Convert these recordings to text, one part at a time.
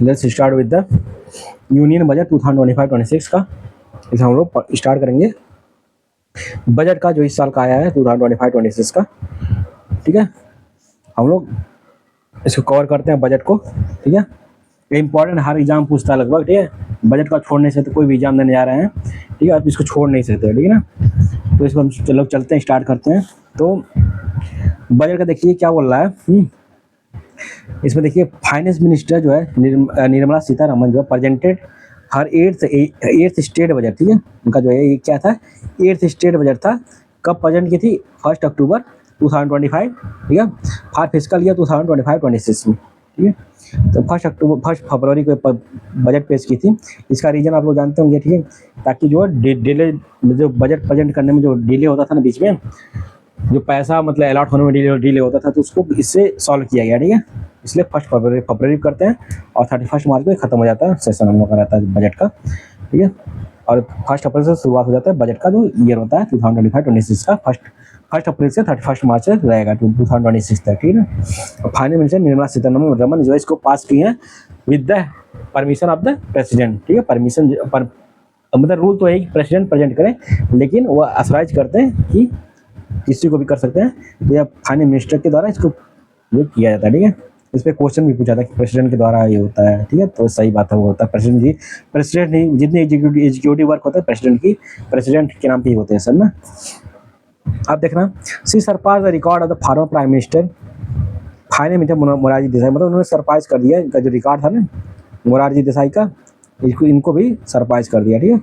Let's start with the union budget 2025-26 का। इसे हम लोग स्टार्ट करेंगे बजट का जो इस साल का आया है 2025-26 का। ठीक है, हम लोग इसको कवर करते हैं बजट को। ठीक है, ये इंपॉर्टेंट, हर एग्जाम पूछता है लगभग। ठीक है, बजट का छोड़ नहीं सकते, कोई भी एग्जाम देने जा रहे हैं। ठीक है, आप इसको छोड़ नहीं सकते। ठीक है ना, तो इसको हम चलो चलते हैं, स्टार्ट करते हैं। तो बजट का देखिए क्या बोल रहा है। इसमें देखिए फाइनेंस मिनिस्टर जो है निर्मला सीतारमन जो है प्रेजेंटेड हर एट्थ स्टेट बजट। ठीक है, उनका जो है ये क्या था, एट्थ स्टेट बजट था। कब प्रेजेंट की थी? 1 अक्टूबर 2025। ठीक है, फॉर फिस्कल ईयर 2025-26 में। ठीक है, तो 1 फरवरी को बजट पेश की थी। इसका रीजन आप लोग जानते होंगे। ठीक है, ताकि जो डिले, जो बजट प्रेजेंट करने में जो डिले होता था ना बीच में, जो पैसा मतलब अलॉट होने में डिले होता था, तो उसको इससे सॉल्व किया गया। ठीक है, इसलिए 1 फरवरी करते हैं और 31 मार्च को खत्म हो जाता है सेशन, हम लोग का रहता है बजट का। ठीक है, और 1 अप्रैल से शुरुआत हो जाता है बजट का जो ईयर होता है 2025-26 का। 1 अप्रैल से 31 मार्च तक रहेगा 2026 तक। ठीक है, और फाइनेंस मिनिस्टर निर्मला सीतारमन जो इसको पास की है with the permission of the president. ठीक है, परमिशन मतलब रूल तो है कि प्रेसिडेंट प्रेजेंट करें, लेकिन वो अथराइज करते हैं कि किसी को भी कर सकते हैं। तो यह फाइनेंस मिनिस्टर के द्वारा इसको ये किया जाता है। ठीक है, इस पर क्वेश्चन भी पूछा था कि प्रेसिडेंट के द्वारा ये होता है। ठीक है, तो सही बात है, वो होता है प्रेसिडेंट नहीं, जितने एग्जीक्यूटिव वर्क होता है प्रेसिडेंट के नाम पे ही होते हैं सर ना। अब देखना, see surpass the record of the former prime minister finance minister Morarji Desai, मतलब उन्होंने सरपाइज कर दिया इनका जो रिकॉर्ड था ना मोरारजी देसाई का, इनको भी सरपाइज कर दिया। ठीक है,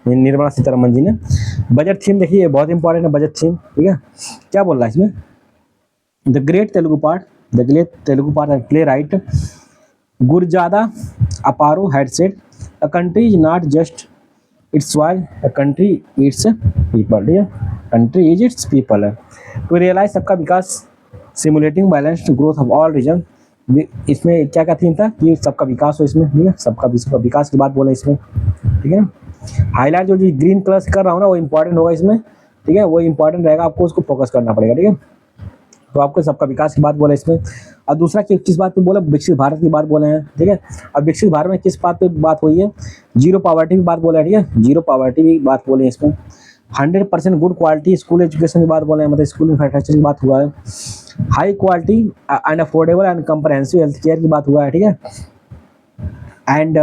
निर्मला सीतारमन जी ने। बजट थीम देखिए बहुत इंपॉर्टेंट है बजट थीम। ठीक है, क्या बोल रहा है इसमें, the great Telugu part and playwright Gurajada Apparao had said a country is not just its soil, a country its people. ठीक है, कंट्री इज इट्स पीपल है टू रियलाइज सबका विकास simulating balanced growth of all region. इसमें क्या क्या theme था कि सबका विकास हो इसमें। ठीक है, सबका विकास की बात बोले इसमें। ठीक है, हाईलाइट जो ग्रीन कलर से कर रहा हूँ ना वो इंपॉर्टेंट होगा इसमें। ठीक है, वो इंपॉर्टेंट रहेगा, आपको उसको फोकस करना पड़ेगा। ठीक है, तो आपको सबका विकास की बात बोले इसमें। और दूसरा किस बात पे बोले, विकसित भारत की बात बोले हैं। ठीक है, अब विकसित भारत में किस बात पे बात हुई है, जीरो पॉवर्टी की बात बोले हैं। ठीक है, जीरो पॉवर्टी की बात बोले इसमें। 100% गुड क्वालिटी स्कूल एजुकेशन की बात बोले हैं, मतलब स्कूल इंफ्रास्ट्रक्चर की बात हुआ है। High quality and affordable and comprehensive health care की बात हुआ है। ठीक है, and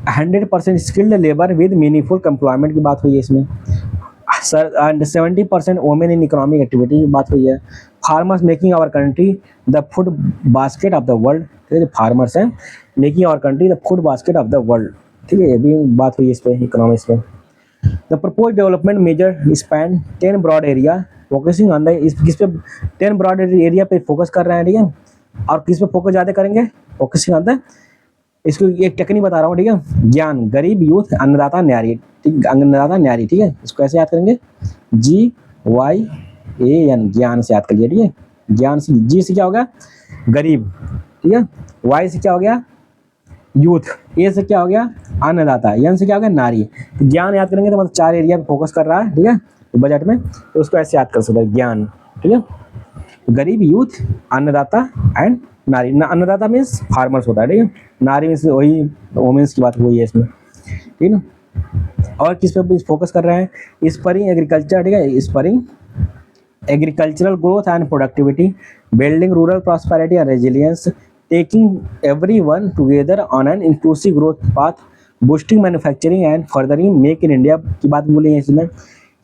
100% skilled labour with meaningful employment की बात हुई है इसमें। Sir and 70% women in economic activity की बात हुई है। Farmers making our country the food basket of the world. ठीक है, फार्मर्स हैं making our country the food basket of the world. ठीक है, ये भी बात हुई इस पर इकोनॉमिक्स में। The propose development measure span 10 broad area focusing on the, किस पे 10 ब्रॉड एरिया पे फोकस कर रहे हैं। ठीक है, और किस पे फोकस ज़्यादा करेंगे, फोकसिंग ऑन द, इसको एक टेक्निक बता रहा हूँ। ठीक है, ज्ञान, गरीब, यूथ, अन्नदाता, न्यारी। ठीक, अन्नदाता न्यारी। ठीक है, इसको कैसे याद करेंगे, GYAN, ज्ञान से याद करिए। ठीक है, ज्ञान से, जी से क्या हो गया गरीब। ठीक है, Y से क्या हो गया यूथ, A से क्या हो गया अन्नदाता, N से क्या हो गया नारी। तो ज्ञान याद करेंगे तो मतलब 4 एरिया पे फोकस कर रहा है। ठीक है, तो बजट में, तो उसको ऐसे याद कर सकते हैं ज्ञान। ठीक है, गरीब, यूथ, अन्नदाता एंड नारी। अन्नदाता मीन्स फार्मर्स होता है। ठीक है, नारी मीन्स वही वोमेन्स की बात हुई है इसमें। ठीक है, और किस पे फोकस कर रहे हैं, स्परिंग एग्रीकल्चर। ठीक है, spurring agricultural growth and productivity, building rural prosperity and resilience, taking everyone together on an inclusive growth path, boosting manufacturing and furthering make in India की बात बोली है इसमें।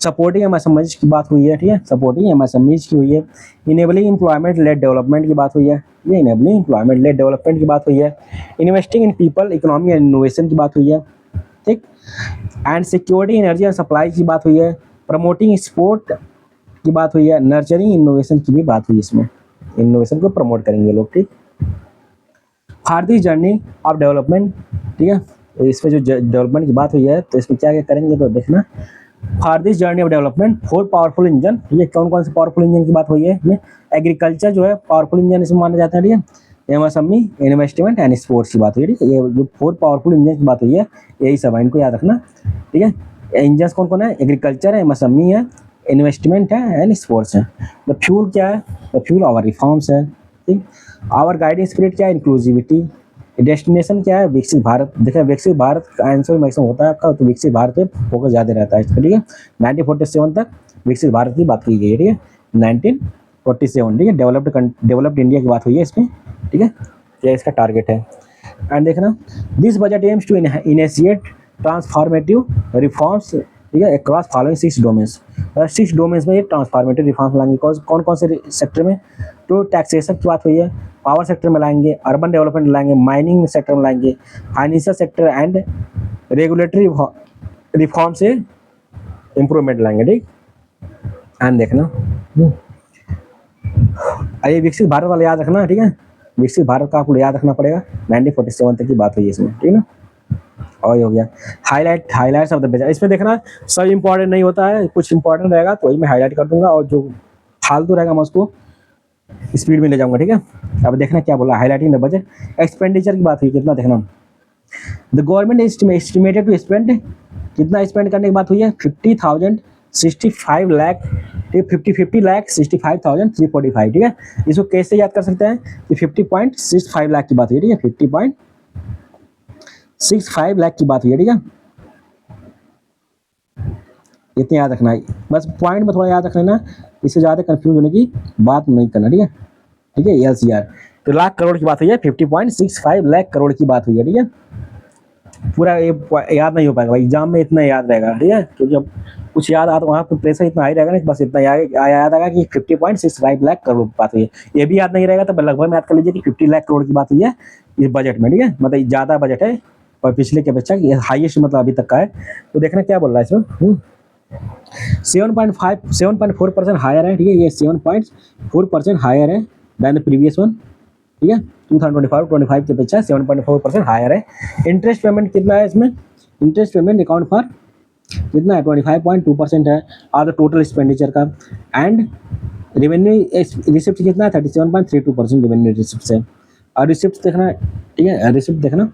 सपोर्टिंग एमएसएमईज की बात हुई है। ठीक है, सपोर्टिंग एमएसएमईज की हुई है। इनेबलिंग एम्प्लॉयमेंट लेड डेवलपमेंट की बात हुई है। ये इनेबलिंग एम्प्लॉयमेंट लेड डेवलपमेंट की बात हुई है। Investing in people, economy and innovation की बात हुई है। ठीक, and security, energy and supply की बात हुई है। प्रमोटिंग स्पोर्ट की बात हुई है। नर्चरिंग इनोवेशन की भी बात हुई है इसमें, इनोवेशन को प्रमोट करेंगे लोग। ठीक, for this journey of development. ठीक है, इसमें जो डेवलपमेंट की बात हुई है तो इसमें क्या क्या करेंगे तो देखना, for this journey of development 4 powerful engine. ये कौन कौन से पावरफुल इंजन की बात हुई है इसमें, एग्रीकल्चर जो है पावरफुल इंजन इसमें माना जाता है। ठीक है, एमएसएमई, इन्वेस्टमेंट एंड स्पोर्ट्स की बात हुई है। ठीक है, ये जो 4 पावरफुल इंजन की बात हुई है यही सब है, इनको याद रखना। ठीक है, इंजन कौन कौन है, एग्रीकल्चर है, एमएसएमई है, इन्वेस्टमेंट है एंड स्पोर्ट्स है। द फ्यूल क्या है, द फ्यूल आवर रिफॉर्म्स है। ठीक, आवर गाइडिंग स्पिरिट क्या है, इंक्लूसिविटी। डेस्टिनेशन क्या है, विकसित भारत। देखिए विकसित भारत का आंसर मैक्सिमम होता है आपका, तो विकसित भारत पे फोकस ज़्यादा रहता है इसका, ठीक है। 1947 तक विकसित भारत की बात की गई है, ठीक है। 1947, ठीक है। डेवलप्ड इंडिया की बात हुई है इसमें, ठीक है। क्या इसका टारगेट है। एंड देखना, this budget aims to initiate transformative reforms, ठीक है, अक्रॉस फॉलोइंग 6 डोमेन्स। 6 डोमेन्स में ये ट्रांसफॉर्मेटिव रिफॉर्म्स लाएंगे। कौन कौन से सेक्टर में, तो टैक्सेशन की बात हुई है, पावर सेक्टर में लाएंगे, अर्बन डेवलपमेंट लाएंगे, माइनिंग सेक्टर में लाएंगे, financial sector and regulatory reform से इम्प्रूवमेंट लाएंगे, ठीक। एंड देखना, ये विकसित भारत वाला याद रखना, ठीक है। विकसित भारत का आपको याद रखना पड़ेगा, 1947 तक की बात हुई है इसमें, ठीक है ना। और ये हो गया हाईलाइट्स ऑफ द बजट। इसमें देखना सब इंपॉर्टेंट नहीं होता है, कुछ इंपॉर्टेंट रहेगा तो वही मैं हाईलाइट कर दूंगा, और जो फालतू रहेगा मैं उसको स्पीड में ले जाऊंगा, ठीक है। अब देखना क्या बोला, हाईलाइटिंग द बजट। एक्सपेंडिचर की बात हुई, कितना देखना, the government estimated to spend, कितना स्पेंड करने की बात हुई है, 50,065 लाख, ठीक, 50 लाख 65,345, ठीक है। इसको कैसे याद कर सकते हैं कि 50.65 लाख की बात हुई है, ठीक है। 50.65 लाख की बात हुई है, ठीक है। इतने याद रखना है, बस पॉइंट में थोड़ा याद रख लेना, इससे ज़्यादा कंफ्यूज होने की बात नहीं करना, ठीक है। ठीक है, LCR तो लाख करोड़ की बात हुई है, 50.65 लाख करोड़ की बात हुई है, ठीक है। पूरा ये याद नहीं हो पाएगा भाई, एग्जाम में इतना याद रहेगा, ठीक है, क्योंकि अब कुछ याद आता वहाँ पर प्रेशर इतना हाई रहेगा ना, बस इतना याद आएगा कि 50.65 लाख करोड़ की बात हुई है। ये भी याद नहीं रहेगा तो लगभग याद कर लीजिए कि 50 लाख करोड़ की बात हुई है इस बजट में, ठीक है। मतलब ज़्यादा बजट है और पिछले की अपेक्षा हाईएस्ट मतलब अभी तक का है। तो देखना क्या बोल रहा है इसमें, 7.4% हायर है, ठीक है। ये 7.4% हायर है दैन द प्रीवियस वन, ठीक है। 2025 की अपेक्षा 7.4% हायर है। इंटरेस्ट पेमेंट कितना है इसमें, इंटरेस्ट पेमेंट अकाउंट फॉर कितना है, 25.2% है और द टोटल एक्सपेंडिचर का। एंड रेवेन्यू रिसिप्ट कितना है, 37.32% रेवेन्यू रिसिप्ट है। और रिसिप्ट देखना, ठीक है, रिसिप्ट देखना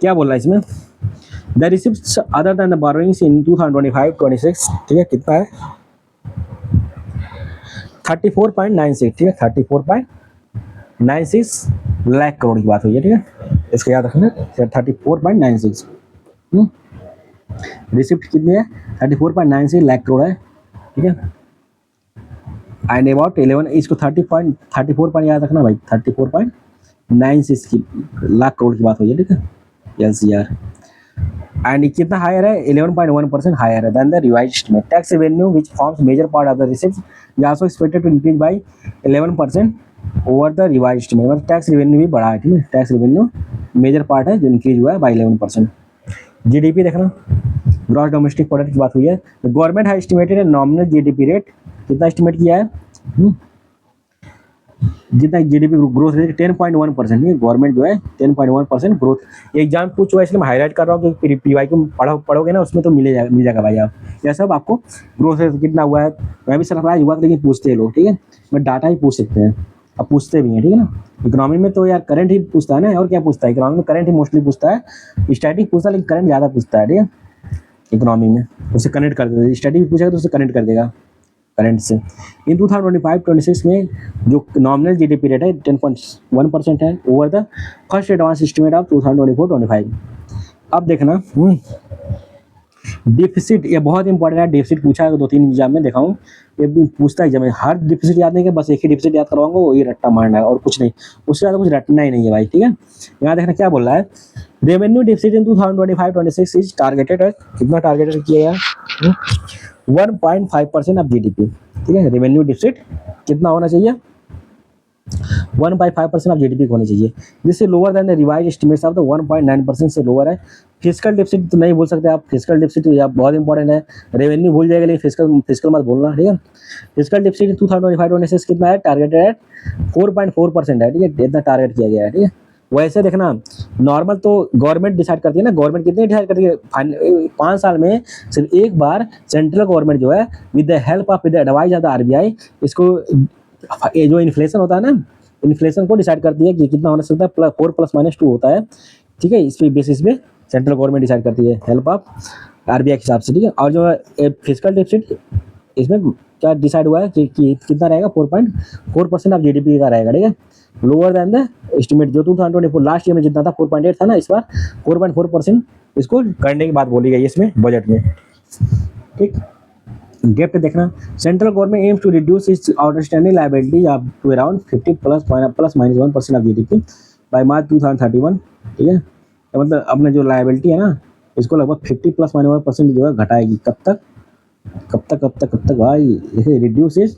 क्या बोल रहा है इसमें, the receipt other than the borrowings in 2025-26, ठीक है, कितना है 34.96, ठीक है, 34.96 लाख करोड़ की बात हुई है, ठीक है। इसको याद रखना, 34.96। रिसिप्ट कितनी है, 34.96 लाख करोड़ है, ठीक है। एंड अबाउट 11, इसको 34 पॉइंट याद रखना भाई, 34.96 की लाख करोड़ की बात हुई है, ठीक है, LCR। एंड कितना हायर है, 11.1% हायर है than the revised estimate. Tax revenue which forms major part of the receipt is also expected to increase by 11% over the revised estimate. मतलब टैक्स रेवेन्यू भी बढ़ा है, ठीक है। टैक्स रेवेन्यू मेजर पार्ट है जो इंक्रीज हुआ है बाय 11%। GDP देखना, ग्रॉस डोमेस्टिक प्रोडक्ट की बात हुई है। गवर्नमेंट है एस्टिमेटेड है नॉमिनल GDP रेट, कितना एस्टिमेट किया है, जितना GDP ग्रोथ रेट 10.1%, गवर्नमेंट जो है 10.1% ग्रोथ। एग्जाम पूछ हुआ है इसलिए मैं हाईलाइट कर रहा हूँ कि PY को पढ़ोगे ना उसमें तो मिल जाएगा भाई आप, यह सब आपको ग्रोथ रेट कितना हुआ है। मैं भी सरप्राइज हुआ लेकिन पूछते हैं लोग, ठीक है, मैं डाटा ही पूछ सकते हैं, अब पूछते भी हैं, ठीक है ना। इकोनॉमी में तो यार करंट ही पूछता है ना, और क्या पूछता है, इकोनॉमी में करंट ही मोस्टली पूछता है, स्टैटिक पूछता है लेकिन करंट ज़्यादा पूछता है, ठीक है। इकोनॉमी में उसे कनेक्ट कर देगा, स्टैटिक पूछेगा तो उसे कनेक्ट कर देगा करंट से। इन 2025-26 में जो नॉमिनल GDP रेट है 10.1% है over the first advance estimate of 2024-25। अब देखना डिफिसिट, ये बहुत इंपॉर्टेंट है, डिफिसिट पूछा है 2-3 एग्जाम में, देखा हूँ ये पूछता है एग्जाम में। हर डिफिसिट याद नहीं है, बस एक ही डिफिसिट याद करवाऊंगा, वही रट्टा मारना है और कुछ नहीं, उससे ज़्यादा कुछ रटना ही नहीं है भाई, ठीक है। यहाँ देखना क्या बोल रहा है, revenue deficit in 2025-26 is targeted है, कितना टारगेटेड किया है, 1.5% ऑफ GDP, ठीक है। रेवेन्यू डिफिसिट कितना होना चाहिए, 1.5% ऑफ GDP होनी चाहिए। This is lower than the revised estimates of the 1.9% से लोअर है। फिजिकल डिफिसिट तो नहीं बोल सकते आप, फिजिकल डिफिसिट बहुत इंपॉर्टेंट है, रेवेन्यू भूल जाएगा लेकिन फिजिकल मत बोलना, ठीक है। फिजिकल डिफिसिट 2025-26 कितना है, टारगेटेड है 4.4% है, ठीक है, इतना टारगेट किया गया है, ठीक है। वैसे देखना नॉर्मल तो गवर्नमेंट डिसाइड करती है ना, गवर्नमेंट कितने डिसाइड करती है, 5 साल में सिर्फ एक बार सेंट्रल गवर्नमेंट जो है with the help of with the advice of the RBI इसको ये जो इन्फ्लेशन होता है ना, इन्फ्लेशन को डिसाइड करती है कि कितना होना सकता है, 4+-2 होता है, ठीक है। इस बेसिस पे सेंट्रल गवर्नमेंट डिसाइड करती है हेल्प ऑफ RBI के हिसाब से, ठीक है। और जो फिजिकल डेफिसिट इसमें क्या डिसाइड हुआ है कि कितना रहेगा, 4.4% ऑफ GDP का रहेगा, ठीक है। Lower than the estimate. जो 2024 लास्ट ईयर में जितना था 4.8 था ना, इस बार 4.4% इसको करने की बात बोली गई है इसमें बजट में। ठीक, डेप्ट देखना, central government aims to reduce its outstanding liability up to around 50 plus minus 1% of GDP by March 2031। ठीक है, तो मतलब अपने जो लायबिलिटी है ना, इसको लगभग 50 प्लस माइनस 1% जो है घटाएगी। कब तक भाई, जैसे reduce is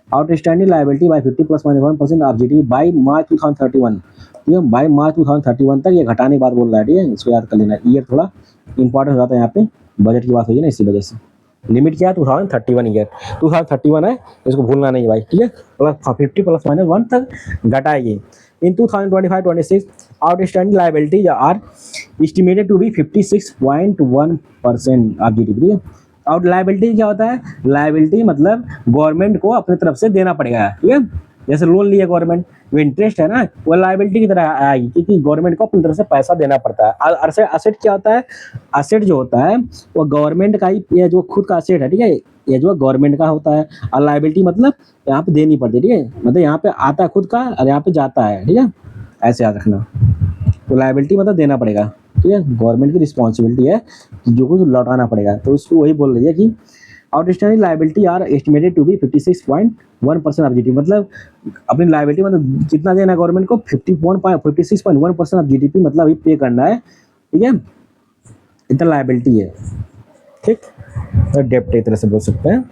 outstanding liability by 50 plus minus 1% of GDP by March 2031। ठीक है, बाय मार्च 2031 तक ये घटाने की बात बोल रहा है। ठीक है, इसको याद कर लेना, ईयर थोड़ा इंपॉर्टेंट हो जाता है यहाँ पे, बजट की बात हुई है ना, इसी वजह से। लिमिट क्या है 2031 ईयर, 2031 है, इसको भूलना नहीं भाई। ठीक है, प्लस 50 प्लस माइनस 1 तक घटाएगी। In 2025-26 outstanding liabilities are estimated to be 56.1% of GDP. Out liability क्या होता है? लायबिलिटी मतलब गवर्नमेंट को अपनी तरफ से देना पड़ेगा। ठीक है, जैसे लोन लिया गवर्नमेंट, वो इंटरेस्ट है ना, वो लायबिलिटी की तरह आएगी, क्योंकि गवर्नमेंट को अपनी तरफ से पैसा देना पड़ता है। असेट क्या होता है? असेट जो होता है वो गवर्नमेंट का ही, ये जो खुद का असेट है, ठीक है, ये जो गवर्नमेंट का होता है। और लायबिलिटी मतलब यहाँ पे देनी पड़ती है। ठीक है, मतलब यहाँ पे आता है खुद का और यहाँ पे जाता है। ठीक है, ऐसे याद रखना। तो लायबिलिटी मतलब देना पड़ेगा। ठीक है, गवर्नमेंट की रिस्पॉन्सिबिलिटी है कि जो कुछ लौटाना पड़ेगा। तो उसको वही बोल रही है कि outstanding liability are estimated to be 56.1% of GDP. मतलब अपनी लायबिलिटी मतलब कितना देना है गवर्नमेंट को? 56.1% ऑफ जीडीपी, मतलब अभी पे करना है। ठीक है, इतना लायबिलिटी है। ठीक, तो डेप्ट एक तरह से बोल सकते हैं।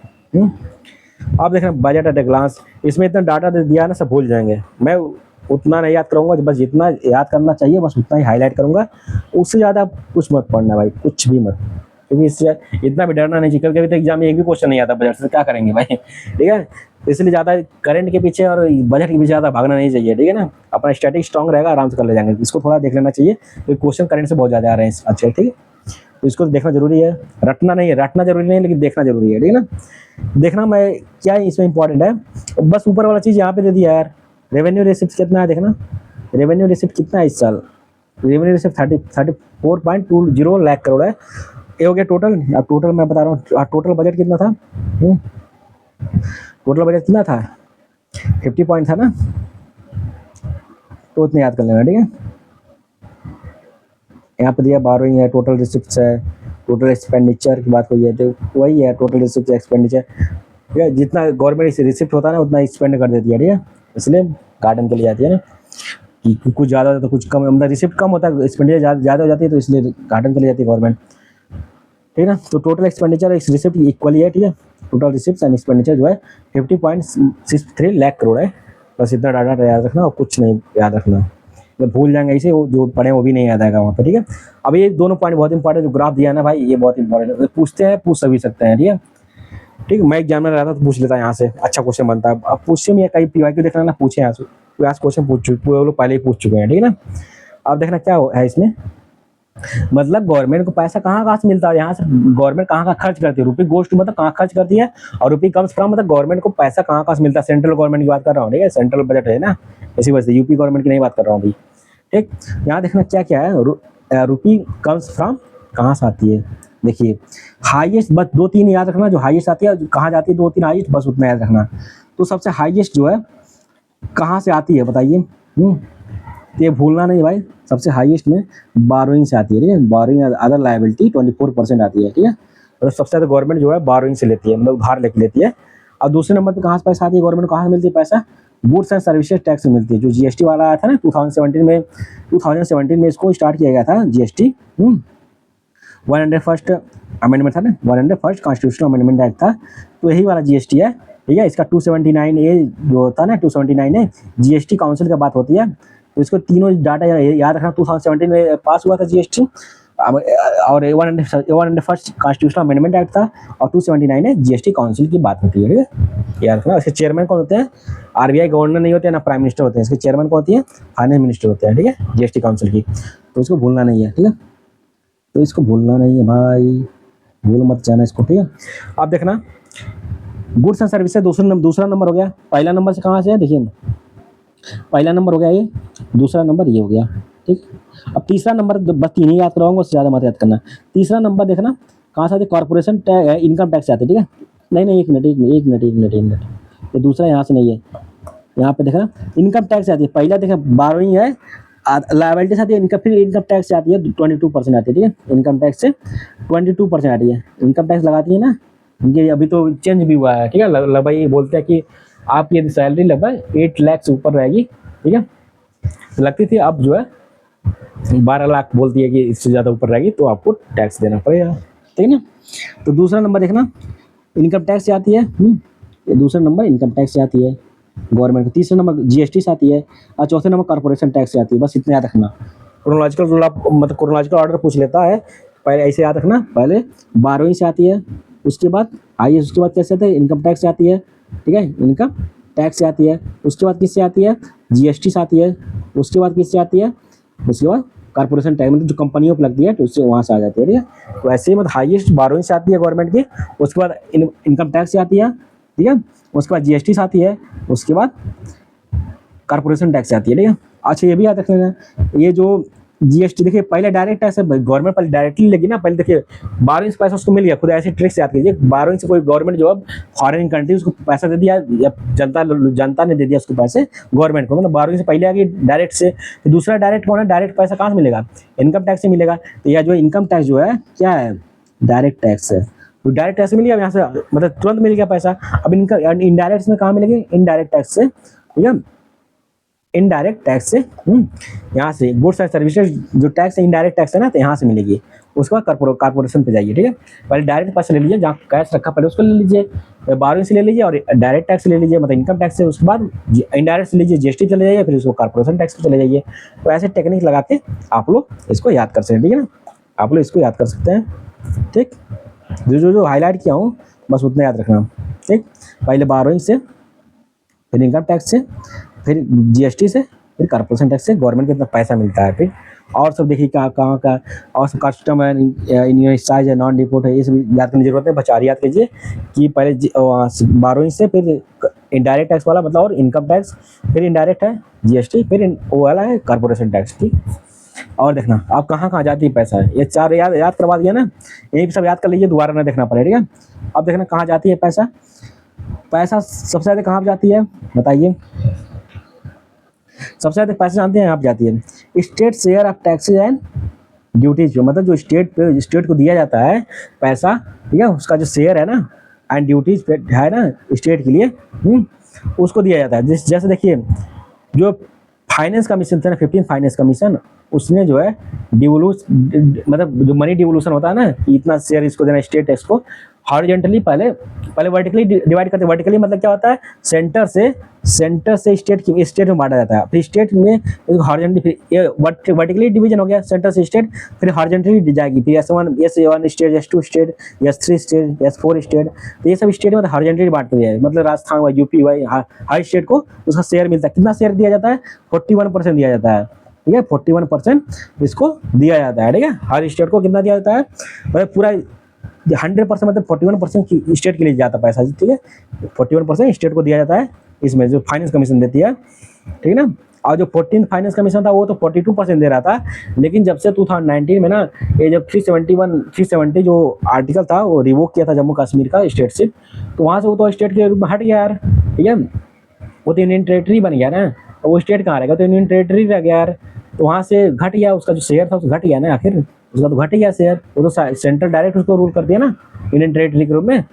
आप देखना बजट एट ए ग्लांस, इसमें इतना डाटा दे दिया ना, सब भूल जाएंगे। मैं उतना नहीं याद करूँगा, बस जितना याद करना चाहिए बस उतना ही हाईलाइट करूँगा। उससे ज़्यादा कुछ मत पढ़ना भाई, कुछ भी मत, क्योंकि इससे इतना भी डरना नहीं चाहिए। कभी कभी एग्जाम में एक भी क्वेश्चन नहीं आता बजट से, क्या करेंगे भाई? ठीक है, इसलिए ज़्यादा करंट के पीछे और बजट के पीछे ज़्यादा भागना नहीं चाहिए। ठीक है ना, अपना स्टैटिक स्ट्रॉन्ग रहेगा, आराम से कर ले जाएंगे। इसको थोड़ा देख लेना चाहिए, क्योंकि क्वेश्चन करंट से बहुत ज़्यादा आ रहे हैं। अच्छा, ठीक है, तो इसको देखना जरूरी है। रटना नहीं है, रटना जरूरी नहीं है, लेकिन देखना जरूरी है। ठीक है ना, देखना मैं क्या इसमें इंपॉर्टेंट है, बस ऊपर वाला चीज़ यहाँ पे दे दिया यार। रेवेन्यू रिसिप्ट कितना है देखना, रेवेन्यू रिसिप्ट कितना है इस साल? रेवेन्यू रिसिप्ट 34.20 लाख करोड़ है। ये हो गया टोटल। अब टोटल मैं बता रहा हूँ, टोटल बजट कितना था? टोटल बजट कितना था? 50 पॉइंट था ना, तो उतने याद कर लेना। ठीक है, यहाँ पे दिया बारोइंग है, टोटल रिसिप्ट है, टोटल एक्सपेंडिचर की बात हुई है, तो वही है टोटल रिसिप्ट एक्सपेंडिचर। ठीक है, जितना गवर्नमेंट रिसिप्ट होता है ना उतना स्पेंड कर देती है। ठीक है, इसलिए गार्डन के लिए जाती है ना, कि कुछ ज़्यादा होता है तो कुछ कम, मतलब रिसिप्ट कम होता है, एक्सपेंडिचर ज़्यादा हो जाती है, तो इसलिए गार्डन के लिए जाती है गवर्नमेंट। ठीक है ना, तो टोटल एक्सपेंडिचर रिसिप्ट इक्वली है। ठीक है, टोटल रिसिप्ट एंड एक्सपेंडिचर जो है 50.63 लाख करोड़ है। बस इतना डाटा याद रखना और कुछ नहीं याद रखना, जब भूल जाएंगे इसे, वो जो पढ़े वो भी नहीं याद आएगा वहाँ पे। ठीक है, अब ये दोनों पॉइंट बहुत इंपॉर्टेंट, जो ग्राफ दिया ना भाई, ये बहुत इंपॉर्टेंट है। पूछते हैं, पूछ सभी सकते हैं। ठीक है, ठीक है, मैं एग्जाम में रहता तो पूछ लेता यहाँ से, अच्छा क्वेश्चन बनता है। अब पूछे में कहीं PYQ देखना ना, पूछे यहाँ से, क्वेश्चन पूछ चुके, वो लोग पहले ही पूछ चुके हैं। ठीक है ना, अब देखना क्या है इसमें, मतलब गवर्नमेंट को पैसा कहाँ से मिलता है, यहाँ से गवर्नमेंट कहाँ खर्च करती है। रुपी गोज टू मतलब कहाँ खर्च करती है, और रुपी कम्स फ्रॉम मतलब गवर्नमेंट को पैसा कहाँ से मिलता है। सेंट्रल गवर्नमेंट की बात कर रहा हूँ। ठीक है, सेंट्रल बजट है ना, इसी वजह से यूपी गवर्नमेंट की नहीं बात कर रहा हूँ अभी। ठीक, यहाँ देखना क्या क्या है, रुपी कम्स फ्रॉम कहाँ से आती है। देखिए हाईएस्ट, बस 2-3 याद रखना, जो हाईएस्ट आती है कहाँ जाती है, 2-3 हाईएस्ट, बस उतना याद रखना। तो सबसे हाईएस्ट जो है कहाँ से आती है बताइए? ये भूलना नहीं भाई, सबसे हाईएस्ट में बारोइंग से आती है। ठीक है, बारोइंग अदर लायबिलिटी 24% आती है। ठीक है, मतलब सबसे ज़्यादा गवर्नमेंट जो है बारोइंग से लेती है, मतलब उधार लेके लेती है। और दूसरे नंबर पे कहाँ से पैसा आती है गवर्नमेंट, कहाँ से मिलती है पैसा? गुड्स एंड सर्विसेज टैक्स से मिलती है। जो GST वाला आया था ना 2017 में इसको स्टार्ट किया गया था GST। 101st अमेंडमेंट था ना, 101st कॉन्स्टिट्यूशनल अमेंडमेंट एक्ट था, तो यही वाला GST है। ठीक है, इसका 279A जो होता है ना, 279A GST काउंसिल का बात होती है। तो इसको तीनों डाटा याद रखना। 2017 में पास हुआ था GST, और 101st कॉन्स्टिट्यूशनल अमेंडमेंट एक्ट था, और 279 है GST काउंसिल की बात होती है। ठीक है, याद रखना। इसके चेयरमैन कौन होते हैं? RBI गवर्नर नहीं होते हैं ना, प्राइम मिनिस्टर होते हैं। इसके चेयरमैन कौन होती है? फाइनेंस मिनिस्टर होते हैं। ठीक है, GST काउंसिल की, तो इसको भूलना नहीं है। ठीक है, तो इसको भूलना नहीं है भाई, भूल मत जाना इसको। ठीक है, अब देखना गुड्स एंड सर्विसेज दूसरा नंबर हो गया। पहला नंबर से कहाँ से है देखिए, पहला नंबर हो गया ये, दूसरा नंबर ये हो गया। ठीक, अब तीसरा नंबर बस 3 ही याद कराऊंगा, उससे ज़्यादा मत याद करना। तीसरा नंबर देखना कहाँ से आते, कॉर्पोरेशन इनकम टैक्स से आते। ठीक है, नहीं एक मिनट, ये दूसरा यहाँ से नहीं है, यहाँ पे देखा इनकम टैक्स आती है, पहला देखा 12 है, लायबिलिटी आती है इनकम, फिर इनकम टैक्स से आती है 22% आती है, ठीक है, इनकम टैक्स से 22% आती है, इनकम टैक्स लगाती है ना, ये अभी तो चेंज भी हुआ है, ठीक है, लगभग ये बोलते हैं कि आपकी यदि सैलरी लगभग 8 लाख से ऊपर रहेगी, ठीक है, लगती थी, अब जो है 12 लाख बोलती है कि इससे ज़्यादा ऊपर रहेगी तो आपको टैक्स देना पड़ेगा, ठीक है ना। तो दूसरा नंबर देखना इनकम टैक्स से आती है, ये दूसरा नंबर इनकम टैक्स से आती है गवर्नमेंट को, तीसरा नंबर जीएसटी से आती है, और चौथे नंबर कॉर्पोरेशन टैक्स से आती है। बस इतना याद रखना, क्रोनोलॉजिकल मतलब क्रोनोलॉजिकल ऑर्डर पूछ लेता है, पहले ऐसे याद रखना, पहले 12वीं से आती है, उसके बाद आइए उसके बाद कैसे आती है, इनकम टैक्स से आती है, ठीक है, इनकम टैक्स से आती है, उसके बाद किससे आती है, जीएसटी से आती है, उसके बाद किससे आती है, उसके बाद कॉर्पोरेशन टैक्स, मतलब जो कंपनियों पर लगती है तो उससे वहाँ से आ जाती है, ठीक है। तो ऐसे ही मतलब हाईएस्ट 12वीं से आती है गवर्नमेंट की, उसके बाद इनकम टैक्स से आती है, ठीक है, उसके बाद जीएसटी से आती है, उसके बाद कॉर्पोरेशन टैक्स से आती है, ठीक है। अच्छा ये भी याद रखना, ये जो जीएसटी देखिए पहले डायरेक्ट टैक्स है, गवर्नमेंट पहले डायरेक्टली लेगी ना, पहले देखिए 12वीं से पैसा उसको मिल गया, खुद ऐसे ट्रिक से याद कीजिए, 12वीं से कोई गवर्नमेंट जो अब फॉरेन कंट्री उसको पैसा दे दिया, या जनता ने दे दिया उसको पैसे गवर्नमेंट को, मतलब 12वीं से पहले आ गई डायरेक्ट से, तो दूसरा डायरेक्ट कौन है, डायरेक्ट पैसा कहाँ से मिलेगा, इनकम टैक्स से मिलेगा। तो यह जो इनकम टैक्स जो है क्या है, डायरेक्ट टैक्स है, तो डायरेक्ट टैक्स मिल गया यहाँ से, मतलब तुरंत मिल गया पैसा। अब इनका इनडायरेक्ट में कहाँ मिलेगी, इनडायरेक्ट टैक्स से, ठीक है, इनडायरेक्ट टैक्स से, यहाँ से गुड्स एंड सर्विसेज जो टैक्स है इनडायरेक्ट टैक्स है ना, तो यहाँ से मिलेगी। उसके बाद कॉर्पोरेशन पे जाइए, ठीक है, पहले डायरेक्ट पैसा ले लीजिए, जहाँ कैश रखा पहले उसको ले लीजिए, 12वीं से ले लीजिए, और डायरेक्ट टैक्स ले लीजिए, मतलब इनकम टैक्स से, उसके बाद इनडायरेक्ट से लीजिए, जीएसटी चले जाइए, फिर उसको कॉर्पोरेशन टैक्स पे चले जाइए। तो ऐसे टेक्निक लगा के आप लोग इसको याद कर सकते हैं, ठीक है ना, आप लोग इसको याद कर सकते हैं, ठीक, जो हाईलाइट किया हूँ बस उतना याद रखना, ठीक, पहले 12वीं से, फिर इनकम टैक्स से, फिर जीएसटी से, फिर कॉर्पोरेशन टैक्स से गवर्नमेंट को इतना पैसा मिलता है, फिर और सब देखिए कहाँ कहाँ का, और सब कस्टम है, इन्वेस्टाइज है, नॉन डिपोर्ट है, ये सब याद करने की जरूरत है, बचा याद कीजिए कि पहले 12वीं से, फिर इनडायरेक्ट टैक्स वाला मतलब, और इनकम टैक्स, फिर इनडायरेक्ट है जीएसटी, फिर वो वाला है कॉर्पोरेशन टैक्स, ठीक। और देखना आप कहाँ कहाँ जाती है पैसा है, ये 4 याद करवा दिया ना, यही सब याद कर लीजिए, दोबारा ना देखना पड़े, ठीक है। अब देखना कहाँ जाती है पैसा, पैसा सबसे ज़्यादा कहाँ जाती है बताइए, सबसे ज़्यादा पैसे जानते हैं यहाँ पे जाती है state share of taxes and duties, जो मतलब जो स्टेट को दिया जाता है पैसा, ठीक है, उसका जो शेयर है ना एंड ड्यूटीज है ना स्टेट के लिए, उसको दिया जाता है। जैसे देखिए जो फाइनेंस कमीशन था ना, 15 फाइनेंस कमीशन, उसने जो है मतलब जो मनी डिवोल्यूशन होता है ना, इतना शेयर इसको देना स्टेट टैक्स को, हॉरिजॉन्टली पहले वर्टिकली डिवाइड करते हैं। वर्टिकली मतलब क्या होता है, सेंटर से स्टेट में बांटा जाता है, फिर स्टेट में हॉरिजॉन्टली, फिर वर्टिकली डिवीजन हो गया, सेंटर से स्टेट, फिर हॉरिजॉन्टली जाएगी, फिर S1 state, S2 state, S3 state, S4 state, तो ये सब स्टेट में हॉरिजॉन्टली बांट दिया है, मतलब राजस्थान हुआ, यूपी हुआ, हर स्टेट को उसका शेयर मिलता है। कितना शेयर दिया जाता है, 41% दिया जाता है, ठीक है, 41% इसको दिया जाता है, ठीक है, हर स्टेट को कितना दिया जाता है, मतलब पूरा 100% मतलब 41% की स्टेट के लिए जाता है पैसा, ठीक है, 41% स्टेट को दिया जाता है, इसमें जो फाइनेंस कमीशन देती है, ठीक है ना। और जो 14 फाइनेंस कमीशन था वो तो 42% दे रहा था, लेकिन जब से 2019 में ना ये जब 370 जो आर्टिकल था वो रिवोक किया था जम्मू कश्मीर का स्टेटशिप, तो वहाँ से वो तो स्टेट के रूप में हट गया यार, ठीक है, वो तो यूनियन टेरेटरी बन गया ना, तो वो स्टेट कहाँ रहेगा, तो यूनियन टेरेटरी रह गया यार, तो वहाँ से घट गया उसका जो शेयर था, घट गया ना, आखिर उसका तो घट गया शेयर, वो तो सेंट्रल डायरेक्ट उसको रूल कर दिया ना यूनियन टेरेटरी के रूप में,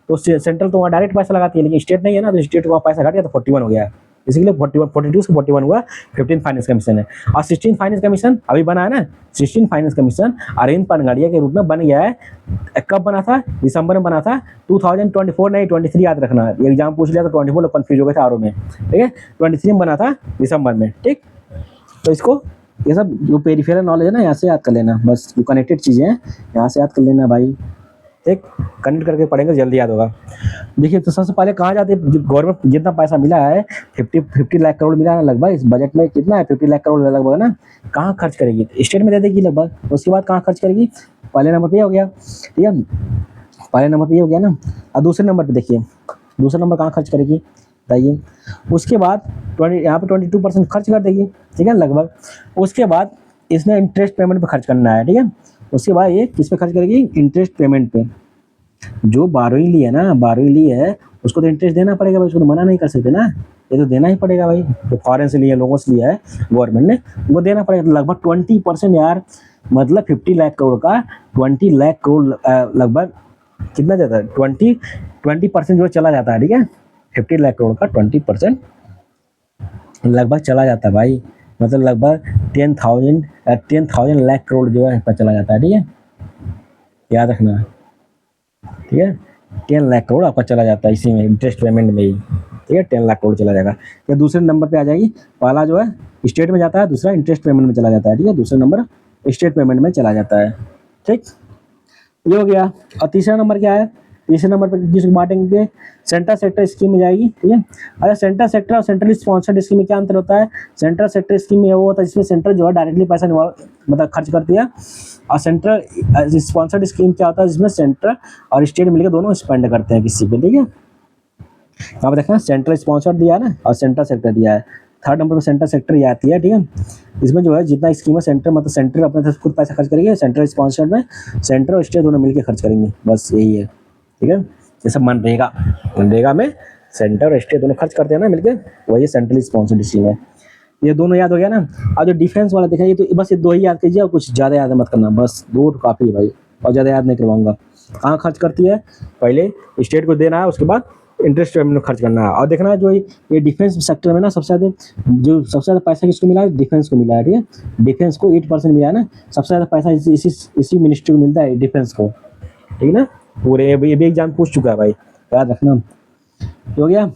तो सेंट्रल तो वहाँ डायरेक्ट पैसा लगाती है, लेकिन स्टेट नहीं है ना, तो स्टेट को वहाँ पैसा घट गया तो 41 हो गया, इसीलिए 42 से 41 हुआ। 15 फाइनेंस कमीशन है, और 16 फाइनेंस कमीशन अभी बना है ना, 16 फाइनेंस कमीशन अरविंद पनगड़िया के रूप में बन गया है। कब बना था, दिसंबर में बना था, 2024 नहीं 23 याद रखना, एग्जाम पूछ लिया तो 24 लोग कन्फ्यूज हो गए थे आर में, ठीक है, 23 में बना था दिसंबर में, ठीक। तो इसको ये सब जो पेरिफेरल नॉलेज है ना यहाँ से याद कर लेना, बस जो कनेक्टेड चीज़ें हैं यहाँ से याद कर लेना भाई, ठीक, कनेक्ट करके पढ़ेंगे जल्दी याद होगा। देखिए तो सबसे पहले कहाँ जाते हैं, गवर्नमेंट जितना पैसा मिला है 50 लाख करोड़ मिला है लगभग, इस बजट में कितना है 50 लाख करोड़ लगभग ना, कहाँ खर्च करेगी, स्टेट में दे देगी लगभग, उसके बाद कहाँ खर्च करेगी, पहले नंबर पे हो गया, ठीक है, पहले नंबर पे हो गया ना। और दूसरे नंबर पे देखिए, दूसरा नंबर कहाँ खर्च करेगी बताइए, उसके बाद यहाँ पे 22% खर्च कर देगी, ठीक है लगभग। उसके बाद इसने इंटरेस्ट पेमेंट पे खर्च करना है, ठीक है, उसके बाद ये किस पे खर्च करेगी, इंटरेस्ट पेमेंट पे। जो 12वीं ली है ना, 12वीं ली है उसको तो इंटरेस्ट देना पड़ेगा, उसको तो मना नहीं कर सकते ना, ये तो देना ही पड़ेगा भाई, जो फॉरेन से लिया लोगों से लिया है गवर्नमेंट ने, वो देना पड़ेगा। तो लगभग 20% यार, मतलब 50 लाख करोड़ का 20 लाख करोड़ लगभग कितना जाता है, 20% जो चला जाता है, ठीक है। 50 लाख करोड़ का 20% लगभग चला जाता है भाई, मतलब लगभग 10,000 लाख करोड़ जो है चला जाता है, ठीक है, याद रखना, ठीक है। 10 लाख करोड़ आपका चला जाता है इसी में, इंटरेस्ट पेमेंट में ही, ठीक है। 10 लाख करोड़ चला जाएगा। ये दूसरे नंबर पे आ जाएगी, पहला जो है स्टेट में जाता है, दूसरा इंटरेस्ट पेमेंट में चला जाता है, ठीक है। दूसरा नंबर स्टेट पेमेंट में चला जाता है, ठीक, ये हो गया। और तीसरा नंबर क्या है, तीसरे नंबर पर किसको बांटेंगे, सेंट्रल सेक्टर स्कीम में जाएगी, ठीक है। अगर सेंट्रल सेक्टर और सेंट्रली स्पॉन्सर्ड स्कीम में क्या अंतर होता है, सेंट्रल सेक्टर स्कीम में वो होता है जिसमें सेंट्रल जो है डायरेक्टली पैसा मतलब खर्च करती है, और सेंट्रल स्पॉन्सर्ड स्कीम क्या होता है जिसमें सेंट्रल और स्टेट मिलकर दोनों स्पेंड करते हैं किसी पे, ठीक है। यहाँ पर देखना सेंट्रल स्पॉन्सर दिया है ना, और सेंट्रल सेक्टर दिया है। थर्ड नंबर पर सेंट्रल सेक्टर ये आती है, ठीक है। इसमें जो है जितना स्कीम है सेंटर, मतलब सेंटर अपने तरफ खुद पैसा खर्च करेंगे, सेंट्रल स्पॉन्सर में सेंटर और स्टेट दोनों मिलकर खर्च करेंगे, बस यही है, ठीक है। जैसे मनरेगा में सेंटर और स्टेट दोनों खर्च करते हैं ना मिलकर, वही सेंट्रली स्पॉन्सर्ड स्कीम है। ये दोनों याद हो गया ना। और जो डिफेंस वाला देखा, ये तो बस ये दो ही याद कीजिए और कुछ ज़्यादा याद मत करना, बस दो तो काफ़ी है भाई, और ज़्यादा याद नहीं करवाऊंगा। कहाँ खर्च करती है, पहले स्टेट को देना है, उसके बाद इंटरेस्ट पेमेंट खर्च करना है। और देखना है जो ये डिफेंस सेक्टर में ना सबसे ज़्यादा पैसा किसको मिला है, डिफेंस को मिला है, ठीक है। डिफेंस को 8% मिला है ना, सबसे ज़्यादा पैसा इसी मिनिस्ट्री को मिलता है, डिफेंस को, ठीक है ना। पूरे ये भी एग्जाम पूछ चुका है भाई, याद रखना, हो गया।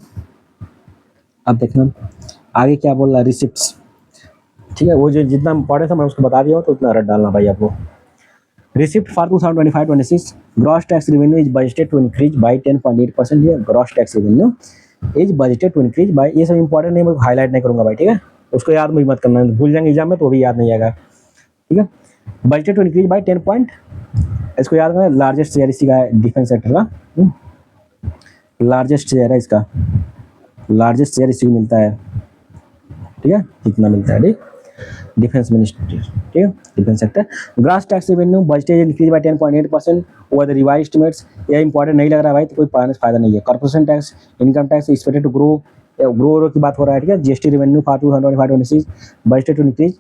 अब देखना आगे क्या बोल रहा है, रिसिप्ट्स, ठीक है। वो जो जितना इंपॉर्टेंट था मैं उसको बता दिया हूँ, तो उतना रट डालना भाई आपको। Receipt for 2025-26 gross tax revenue is budgeted to increase by 10.8%, ये gross tax revenue is budgeted to increase by, ये सब इंपॉर्टेंट नहीं, मैं हाईलाइट नहीं करूंगा भाई, ठीक है। उसको याद मुझे मत करना, भूल जाएंगे एग्जाम में तो भी याद नहीं आएगा, ठीक है। Budgeted to increase by 10 point, इसको याद करना, लार्जेस्ट शेयर इसी का है डिफेंस सेक्टर का, लार्जेस्ट शेयर है इसका, लार्जेस्ट शेयर इसी को मिलता है, ठीक है, कितना मिलता है, ठीक, डिफेंस मिनिस्ट्री, ठीक है, defence sector. Gross tax revenue budgeted increase by 10.8% over the revise estimates, ये इंपॉर्टेंट नहीं लग रहा है भाई, तो कोई फायदा नहीं है। Corporation tax, income tax expected to grow की बात हो रहा है, ठीक है। GST revenue for 2025-26 budgeted to increase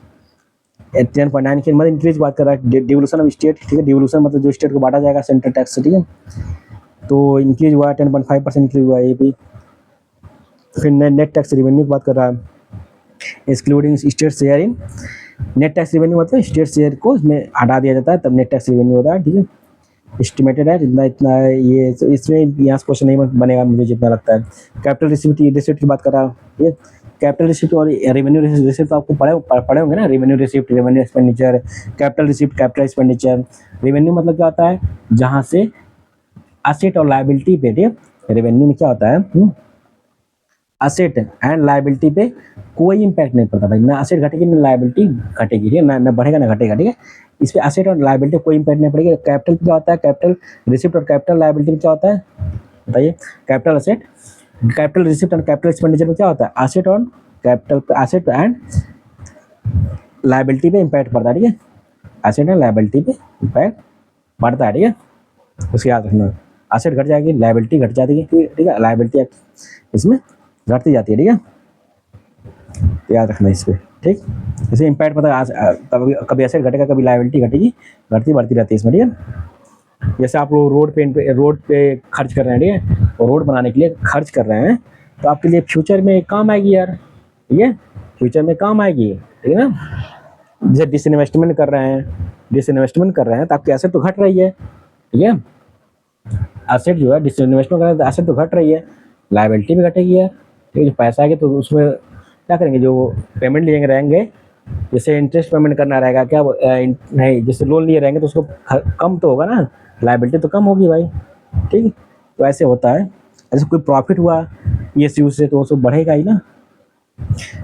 10.9 की मतलब इंक्रीज बात कर रहा है। डिवोल्यूशन ऑफ स्टेट, ठीक है, डिवोल्यूशन मतलब जो स्टेट को बांटा जाएगा सेंट्रल टैक्स से, ठीक है, तो इंक्रीज हुआ है, 10.5% इंक्रीज हुआ है ये भी। फिर नेट टैक्स रेवेन्यू की बात कर रहा है, excluding state share in, net tax revenue मतलब स्टेट शेयर को इसमें हटा दिया जाता है तब नेट टैक्स रेवेन्यू होता है, ठीक है। एस्टिमेटेड है जितना इतना है ये, तो इसमें यहाँ से क्वेश्चन नहीं बनेगा मुझे जितना लगता है। कैपिटल रिसिप्ट की बात कर रहा हूँ, ये कैपिटल रिसिप्ट और रेवेन्यू रिसिप्ट आपको पढ़े होंगे ना, revenue receipt, revenue expenditure, capital receipt, capital expenditure. Revenue मतलब क्या होता है, जहाँ से असेट और लायबिलिटी पे, ठीक है, रेवेन्यू में क्या होता है, असेट एंड लायबिलिटी पे कोई इंपैक्ट नहीं पड़ता भाई, ना असेट घटेगी ना लायबिलिटी घटेगी, ठीक है, ना बढ़ेगा ना घटेगा, ठीक है। इस पे असेट और लायबिलिटी कोई इंपैक्ट नहीं पड़ेगी। कैपिटल क्या होता है, कैपिटल रिसिप्ट और कैपिटल लायबिलिटी में क्या होता है बताइए, capital asset, capital receipt and capital expenditure में क्या होता है, असेट और कैपिटल पे, असेट एंड लायबिलिटी पे इंपैक्ट पड़ता है, ठीक है, असेट एंड लायबिलिटी पे इंपैक्ट पड़ता है, ठीक है, उसको याद रखना। असेट घट जाएगी, लायबिलिटी घट जाती है, ठीक है, लायबिलिटी इसमें घटती जाती है, ठीक है, तो याद रखना इस पर, ठीक। इसे इम्पैक्ट पता है, कभी एसेट घटेगा कभी लायबिलिटी घटेगी, घटती बढ़ती रहती है इसमें, ठीक है। जैसे आप लोग रोड पे खर्च कर रहे हैं, ठीक है, और रोड बनाने के लिए खर्च कर रहे हैं, तो आपके लिए फ्यूचर में काम आएगी यार, ठीक है, फ्यूचर में काम आएगी, ठीक है ना। जैसे डिसइन्वेस्टमेंट कर रहे हैं तो आपकी एसेट तो घट रही है, ठीक है, एसेट जो है डिसइन्वेस्टमेंट कर रहे हैं तो एसेट तो घट रही है, लायबिलिटी भी घटेगी यार, ठीक है। जो पैसा आएगा तो उसमें क्या करेंगे, जो पेमेंट लिए रहेंगे, जैसे इंटरेस्ट पेमेंट करना रहेगा क्या, नहीं, जैसे लोन लिए रहेंगे तो उसको कम तो होगा ना, लायबिलिटी तो कम होगी भाई, ठीक। तो ऐसे होता है, ऐसे कोई प्रॉफिट हुआ PSU से तो उसको बढ़ेगा ही ना।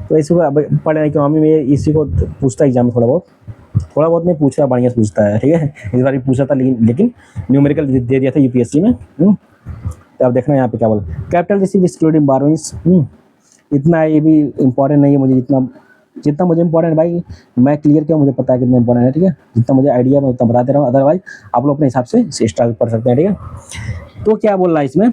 तो ऐसे पढ़ने इकोनॉमी में इसी को पूछता है एग्जाम में, थोड़ा बहुत नहीं पूछता, बढ़िया से पूछता है, ठीक है। इस बार भी पूछा था लेकिन न्यूमेरिकल दे दिया था UPSC में। तो अब देखना यहाँ पे क्या बोल, कैपिटल रिसीव एक्सक्लूडिंग बोरोइंग्स, इतना ये भी इंपॉर्टेंट नहीं है मुझे, जितना मुझे इंपॉर्टेंट भाई मैं क्लियर किया, मुझे पता है कितना इंपॉर्टेंट है, ठीक है, जितना मुझे आइडिया मैं उतना बता दे रहा हूँ, अदरवाइज आप लोग अपने हिसाब से एक्स्ट्रा पढ़ सकते हैं, ठीक है। तो क्या बोल रहा है इसमें,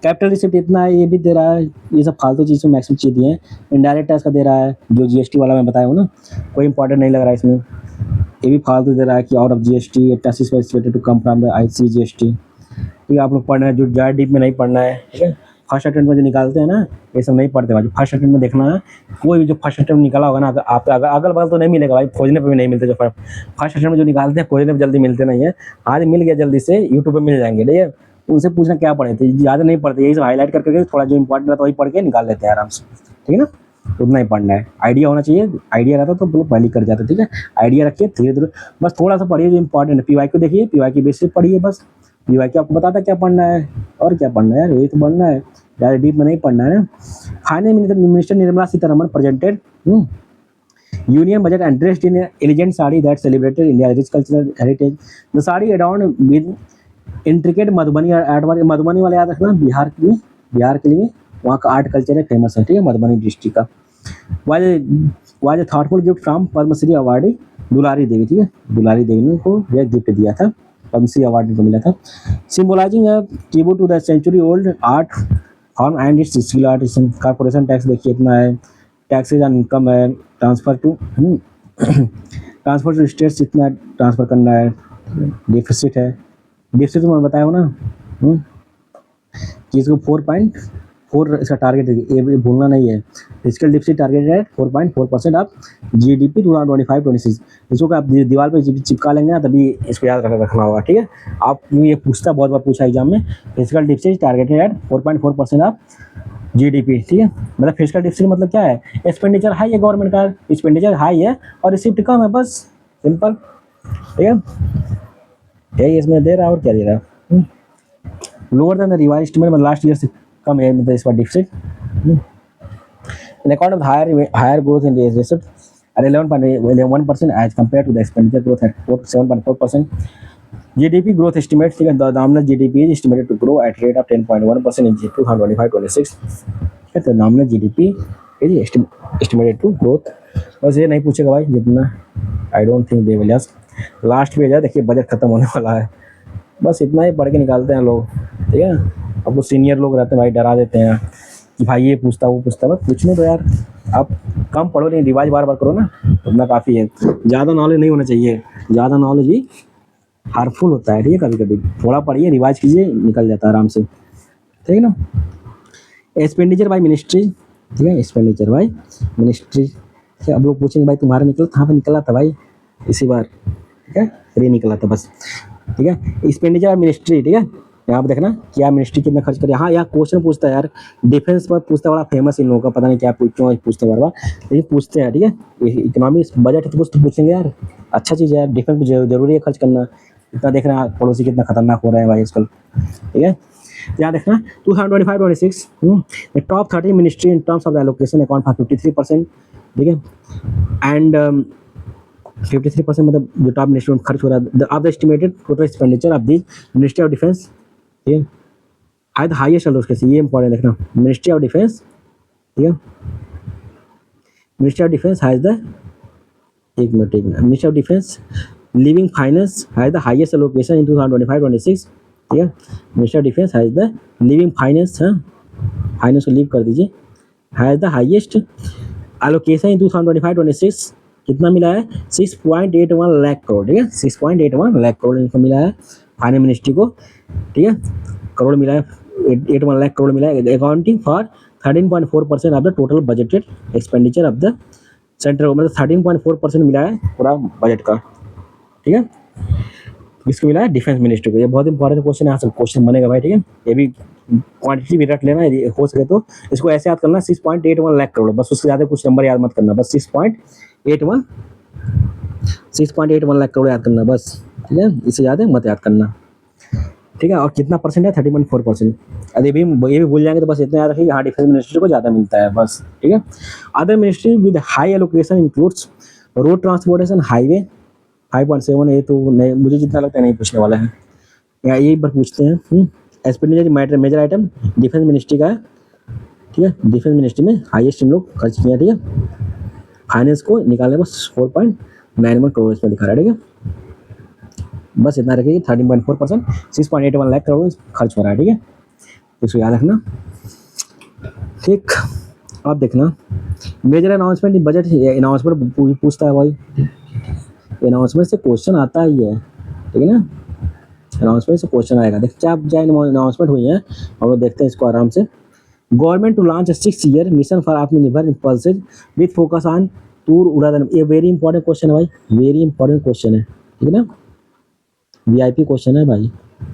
कैपिटल रिसिप्ट इतना है, ये भी दे रहा है, ये सब फालतू चीज़ में मैक्सिमम चीज़ दिए हैं। इनडायरेक्ट टैक्स का दे रहा है, जो जीएसटी वाला मैं बताया हूँ ना, कोई इंपॉर्टेंट नहीं लग रहा है इसमें। ये भी फालतू दे रहा है कि out of GST taxes expected to come from the IC GST. ठीक है, आप लोग पढ़ना है, जो ज़्यादा डीप में नहीं पढ़ना है। ठीक है, फर्स्ट अटेम्प्ट में जो निकालते हैं ना, ये सब नहीं पढ़ते भाई। फर्स्ट अटेम्प्ट में देखना है, कोई भी जो फर्स्ट अटेम्प्ट निकाला होगा ना, आप अगल बगल तो नहीं मिलेगा भाई, खोजने पे भी नहीं मिलते। जो फर्स्ट अटेम्प्ट में जो निकालते हैं, खोजने पे जल्दी मिलते नहीं है। आज मिल गया जल्दी से, यूट्यूब पे मिल जाएंगे। ठीक है, उनसे पूछना क्या पढ़े थे, ज़्यादा नहीं पढ़ते, यही सब हाईलाइट करके थोड़ा जो इंपॉर्टेंट रहता है वही पढ़ के निकाल लेते हैं आराम से। ठीक है ना, उतना ही पढ़ना है, आइडिया होना चाहिए। आइडिया रहता तो लोग पहले कर जाते। ठीक है, आइडिया रखिए, धीरे धीरे बस थोड़ा सा पढ़िए जो इंपॉर्टेंट है। पीवाई को देखिए, पीवाई की बेसिस पढ़िए बस। पीवाई को आपको बताता क्या पढ़ना है और क्या पढ़ना है यार, यही तो पढ़ना है, ज़्यादा डीप में नहीं पढ़ना है ना। Finance minister Nirmala Sitharaman presented Union budget addressed in an elegant sari that celebrated India's rich cultural heritage. The sari adorned with intricate Madhubani art वाले, मधुबनी वाले याद रखना, बिहार के लिए वहाँ का आर्ट कल्चर है फेमस है। ठीक है, मधुबनी डिस्ट्रिक्ट का। Was a thoughtful gift from Padmashri awardee Dulari Devi. ठीक है, दुलारी देवी ने को यह गिफ्ट दिया था, पद्मश्री अवार्ड को मिला था। Symbolizing a tribute to the century old art form and its skill artisan. Corporation tax देखिए इतना है, टैक्सेज ऑन इनकम है, ट्रांसफर टू स्टेट्स इतना ट्रांसफ़र करना है। डिफिसिट है, डिफिसिट तो मैं बताया हूँ ना कि इसको 4.4 इसका टारगेट है, ये भूलना नहीं है। फिजिकल डिफिसिट टारगेट है 4.4% ऑफ जीडीपी 2025-26। इसको आप दीवार पे चिपका लेंगे ना, तभी इसको याद रखना होगा। ठीक है, आप ये पूछता, बहुत बार पूछा एग्जाम में, फिजिकल डिफिसिट टारगेट है 4.4% ऑफ जीडीपी। ठीक है, मतलब फिजिकल डिफिसिट मतलब क्या है, एक्सपेंडिचर हाई है, गवर्नमेंट का एक्सपेंडिचर हाई है और रिसिप्ट कम है, बस सिंपल। ठीक है, यही इसमें दे रहा है और क्या दे रहा है। Lower than the revise estimate, मतलब लास्ट ईयर से कम है, मतलब इस बार deficit. In account of higher growth in receipt at 11.1% as compared to the expenditure growth at 7.4%. GDP growth estimate, ठीक है, the nominal GDP is estimated to grow at rate of 10.1% in 2025-26. ठीक है, तो nominal GDP is estimated to growth। बस ये नहीं पूछेगा भाई जितना, I don't think they will ask। Last पे जाए, देखिए बजट खत्म होने वाला है, बस इतना ही पढ़ के निकालते हैं लोग। ठीक है, अब वो सीनियर लोग रहते हैं भाई, डरा देते हैं कि भाई ये पूछता वो पूछता, बस पूछने तो यार, आप कम पढ़ो नहीं, रिवाइज बार बार करो ना, उतना काफ़ी है। ज़्यादा नॉलेज नहीं होना चाहिए, ज़्यादा नॉलेज ही हार्मफुल होता है। ठीक है, कभी कभी थोड़ा पढ़िए, रिवाइज कीजिए, निकल जाता है आराम से। ठीक है ना। एक्सपेंडिचर बाय मिनिस्ट्री, ठीक है, एक्सपेंडिचर बाय मिनिस्ट्री। अब लोग पूछेंगे भाई तुम्हारा निकला, कहाँ पे निकला था भाई इसी बार। ठीक है, फ्री निकला था बस। ठीक है, एक्सपेंडिचर मिनिस्ट्री। ठीक है, यहाँ पर देखना क्या मिनिस्ट्री कितना खर्च करे। हाँ, यहाँ क्वेश्चन पूछता है यार, डिफेंस पर पूछता है, बड़ा फेमस इन लोगों का, पता नहीं क्या क्यों पूछते हैं बार बार, लेकिन पूछते हैं। ठीक है, इकोनॉमिक्स बजट तो कुछ तो पूछेंगे यार, अच्छा चीज़ है यार, डिफेंस पर जरूरी है खर्च करना। इतना देख रहे हैं पड़ोसी कितना खतरनाक हो रहे हैं भाई आजकल। ठीक है, यहाँ देखना 2025-26 top 30 ministry in terms of allocation account for 53%। ठीक है, एंड 53% मतलब जो टॉप मिनिस्ट्री में खर्च हो रहा है, of the estimated total expenditure of this ministry of defence. ठीक है, है द हाईएस्ट एलोकेशन, ये इंपॉर्टेंट देखना, मिनिस्ट्री ऑफ डिफेंस। ठीक है, ministry of defence has the, एक minute ministry of defence leaving finance has the highest allocation in 2025-26। ठीक है, ministry of defence has the leaving finance, हाँ फाइनेंस को leave कर दीजिए, has the highest allocation in 2025-26। कितना मिला है, 6.81 लाख करोड़। ठीक है, 6.81 लाख करोड़ इनको मिला है फाइनेंस मिनिस्ट्री को। ठीक है, करोड़ मिला है, 81 लाख करोड़ मिला है, accounting for 13.4% of the total budgeted expenditure of the centre, मतलब 13.4% मिला है पूरा बजट का। ठीक है, इसको मिला है डिफेंस मिनिस्ट्री को। ये बहुत इंपॉर्टेंट क्वेश्चन है, यहाँ से क्वेश्चन बनेगा भाई। ठीक है, ये भी क्वांटिटी भी रख लेना हो सके तो, इसको ऐसे याद करना 6.81 लाख करोड़, बस उससे ज़्यादा कुछ नंबर याद मत करना, बस 6.81 लाख करोड़ याद करना बस। ठीक है, इससे ज़्यादा मत याद करना। ठीक है, और कितना परसेंट है, 30.4%। ये भी भूल जाएंगे तो बस इतना याद रखिए, हाँ डिफेंस मिनिस्ट्री को ज़्यादा मिलता है बस। ठीक है, other ministry with high allocation includes road transportation, highway 5.7। ये तो नहीं, मुझे जितना लगता है नहीं पूछने वाला है, यहाँ यही पर पूछते हैं। Expenditure major item defence ministry का है। ठीक है, डिफेंस मिनिस्ट्री में हाईएस्ट हम लोग खर्च किया। ठीक है, फाइनेंस को निकालने बस 4.91 करोड़ इसमें दिखा रहा है। ठीक है, बस इतना रखिए, 13.4%, 6.81 लाख करोड़ खर्च हो रहा है। ठीक है, इसको याद रखना। ठीक, अब देखना मेजर अनाउंसमेंट बजट अनाउंसमेंट पूछता है भाई, अनाउंसमेंट से क्वेश्चन आता ही है, ठीक है ना, अनाउंसमेंट से क्वेश्चन आएगा। देखते हैं आप क्या अनाउंसमेंट हुई है, हम लोग देखते हैं इसको आराम से। Government to launch 6 year mission for आत्मनिर्भर impulsive with focus on tour उड़ान। ये वेरी इंपॉर्टेंट क्वेश्चन है भाई, वेरी इंपॉर्टेंट क्वेश्चन है, ठीक है ना, वीआईपी क्वेश्चन है भाई,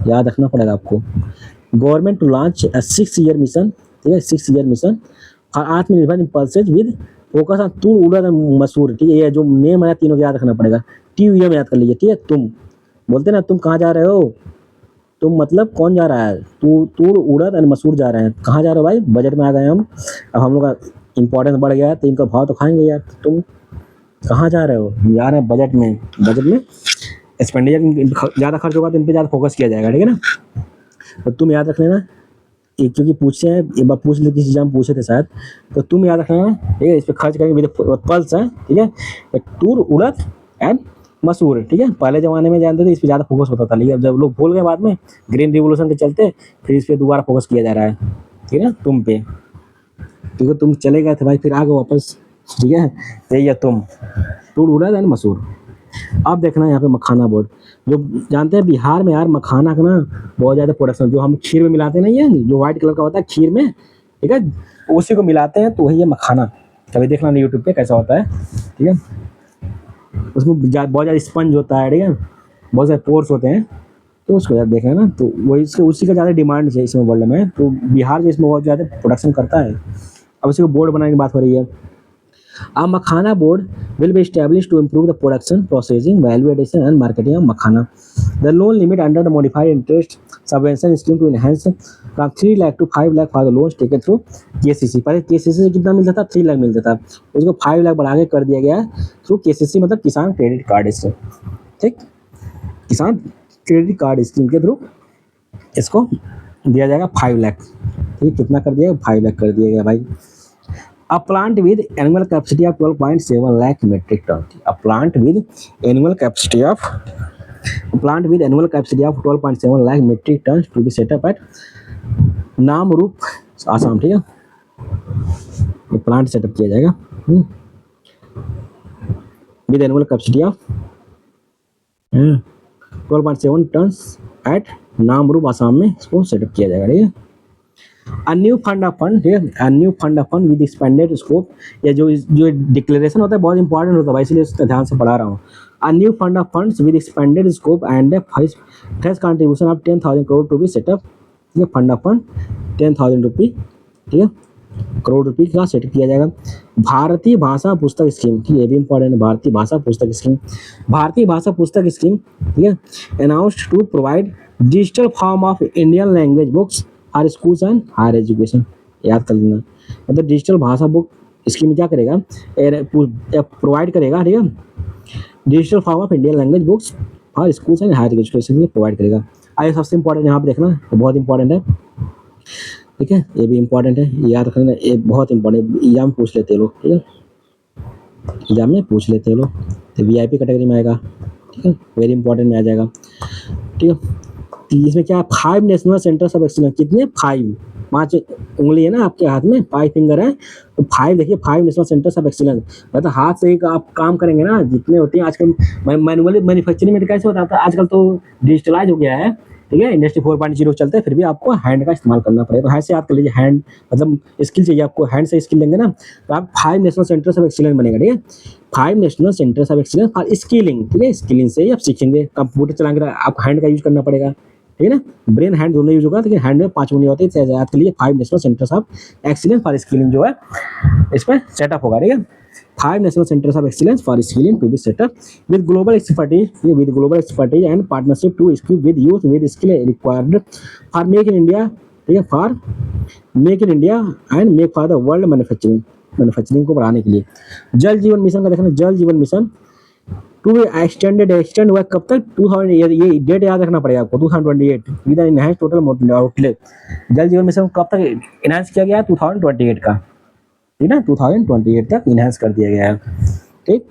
याद रखना पड़ेगा आपको। Government to launch 6 year mission, ठीक है, 6 ईयर मिशन फॉर आत्मनिर्भर impulsive with focus on tour उड़ान मसूर, ठीक है, ये जो नेम है तीनों को याद रखना पड़ेगा, TUM याद कर लीजिए, ठीक है। तुम बोलते ना तुम कहाँ जा रहे हो, तुम मतलब कौन जा रहा है, तूर उड़द और मसूर जा रहे हैं, कहाँ जा रहे हो भाई, बजट में आ गए हम, अब हम लोग का इंपॉर्टेंस बढ़ गया है तो इनका भाव तो खाएंगे यार, तुम कहाँ जा रहे हो, जा रहे हैं बजट में, बजट में एक्सपेंडिचर ज़्यादा खर्च होगा तो इन पर ज़्यादा फोकस किया जाएगा, ठीक है ना। तो तुम याद रख लेना, एक क्योंकि पूछते हैं, एक बार पूछ ले किसी एग्जाम पूछे थे शायद, तो तुम याद रखना, ठीक है, इस पर खर्च करेंगे पल्स है, ठीक है, तूर उड़द एंड मसूर, ठीक है। पहले ज़माने में जानते थे इस पे ज़्यादा फोकस होता था, लेकिन अब जब लोग भूल गए बाद में ग्रीन रिवोल्यूशन के चलते फिर इस पे दोबारा फोकस किया जा रहा है, ठीक है, तुम पे, क्योंकि तुम चले गए थे भाई फिर आ गए वापस, ठीक है, यही है तुम, तूर उड़द एंड मसूर। अब देखना यहाँ पे मखाना बोर्ड, जो जानते हैं बिहार में यार मखाना का ना बहुत ज़्यादा प्रोडक्शन, जो हम खीर में मिलाते नहीं है, जो व्हाइट कलर का होता है खीर में, ठीक है, उसी को मिलाते हैं, तो वही है मखाना, कभी देखना ना यूट्यूब पे कैसा होता है, ठीक है। उसमें बहुत ज़्यादा स्पंज होता है, ठीक है, बहुत सारे पोर्स होते हैं, तो उसको ज़्यादा देखना है ना, तो वही उसी का ज़्यादा डिमांड है इसमें वर्ल्ड में, तो बिहार जो इसमें बहुत ज़्यादा प्रोडक्शन करता है। अब उसी को बोर्ड बनाने की बात हो रही है। A Makhana board will be established to improve the production, processing, value addition and marketing of makhana. The loan limit under the modified interest subvention scheme to enhance from 3 lakh to 5 lakh for the loans taken through KCC। पहले KCC से कितना मिलता था, 3 लाख मिलता था, उसको 5 लाख बढ़ा के कर दिया गया थ्रू KCC, मतलब किसान क्रेडिट कार्ड स्कीम, ठीक, किसान क्रेडिट कार्ड स्कीम के थ्रू इसको दिया जाएगा 5 लाख, ठीक, कितना कर दिया, 5 लाख कर दिया गया भाई। A plant with annual capacity of 12.7 lakh metric ton. A plant with annual capacity of 12.7 lakh metric tons to be set up at Namrup Assam, ठीक है, ये प्लांट सेटअप किया जाएगा with annual capacity of 12.7 tons at Namrup Assam में इसको setup किया जाएगा, ठीक है। A new fund of fund, ठीक है, a new fund of fund with expanded scope, या जो डिक्लेरेशन होता है बहुत इंपॉर्टेंट होता है भाई, इसलिए इसको ध्यान से पढ़ा रहा हूँ। A new fund of funds with expanded scope and a fresh contribution of 10,000 crore to be set up, ठीक है, फंड ऑफ फंड 10,000 रुपये, ठीक है, करोड़ रुपये का सेटअप किया जाएगा। भारतीय भाषा पुस्तक स्कीम, ठीक है, ये भी इंपॉर्टेंट है, भारतीय भाषा पुस्तक स्कीम, भारतीय भाषा पुस्तक स्कीम, ठीक है, announced to provide digital form of Indian language books for schools and higher education, याद कर लेना, मतलब डिजिटल भाषा बुक स्कीम क्या करेगा, प्रोवाइड करेगा, ठीक है, digital form of Indian language books for schools and higher education में प्रोवाइड करेगा। आइए सबसे इंपॉर्टेंट यहाँ पे देखना, तो बहुत इंपॉर्टेंट है, ठीक है, ये भी इंपॉर्टेंट है, याद रखना, ये बहुत इंपॉर्टेंट, एग्जाम में पूछ लेते हैं लोग, ठीक है, एग्जाम में पूछ लेते हैं लोग, तो वीआईपी कैटेगरी में आएगा, ठीक है, वेरी इंपॉर्टेंट में आ जाएगा, ठीक है। इसमें क्या है, 5 नेशनल सेंटर्स ऑफ एक्सीलेंस, कितने, 5 उंगली है ना आपके हाथ में, 5 फिंगर है, तो 5 देखिए, 5 नेशनल सेंटर्स ऑफ एक्सीलेंस, मतलब हाथ से ही आप काम करेंगे ना, जितने होते हैं आजकल मैनुअली मैन्युफैक्चरिंग में कैसे होता था, आजकल तो डिजिटलाइज हो गया है, ठीक है, इंडस्ट्री 4.0 चलते हैं, फिर भी आपको हैंड का इस्तेमाल करना पड़ेगा, तो हैंड से याद कर लीजिए, हैंड मतलब स्किल चाहिए आपको, हैंड से स्किल लेंगे ना, तो आप 5 नेशनल सेंटर्स ऑफ एक्सीलेंस बनेगा, ठीक है, 5 national centres of excellence for skilling, ठीक है, स्किलिंग से ही आप सीखेंगे, कंप्यूटर चलाएंगे आप हैंड का यूज करना पड़ेगा, ठीक है ना, ब्रेन हैंड दोनों यूज होगा, लेकिन हैंड में 5 उंगली होती है, याद के लिए 5 national centres of excellence for skilling जो है इसमें सेटअप होगा, ठीक है, 5 national centres of excellence for skilling to be setup with global expertise and partnership to skill with youth with skill required for make in India, ठीक है, for make in India and make for the world manufacturing को बढ़ाने के लिए। जल जीवन mission का देखना, जल जीवन मिशन टू बी एक्सटेंड हुआ कब तक, 2000, ये डेट याद रखना पड़ेगा आपको, 2028 विद एनहांस टोटल आउटलेट। जल जीवन मिशन कब तक एनहांस किया गया, 2028 का, ठीक है ना, 2028 तक इनहेंस कर दिया गया है, ठीक।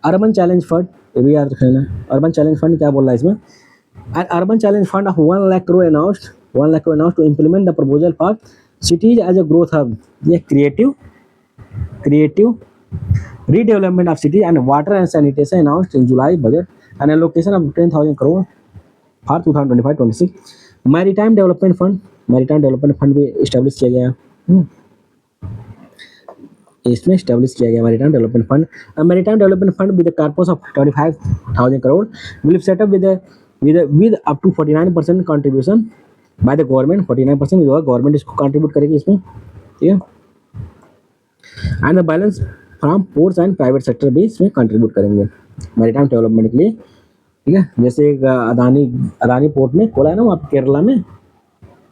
अर्बन चैलेंज फंड, ये भी याद रखना, अर्बन चैलेंज फंड क्या बोल रहा है इसमें, urban challenge fund of 1 lakh crore announced 1 lakh crore announced to implement the proposal for cities as a growth hub. ये creative redevelopment of cities and water and sanitation announced in July budget, an allocation of 10,000 crore for 2025-26. Maritime Development Fund भी establish किया गया है। इसमें establish किया गया maritime development fund. Maritime development fund with corpus of 25,000 crore will set up with up to 49% contribution by the government. 49% जो है government इसको कंट्रीब्यूट करेगी इसमें, ठीक है। And the balance from ports and private sector भी इसमें कंट्रीब्यूट करेंगे मैरीटाइम डेवलपमेंट के लिए, ठीक है। जैसे एक अदानी पोर्ट ने खोला है ना वहाँ पे केरला में,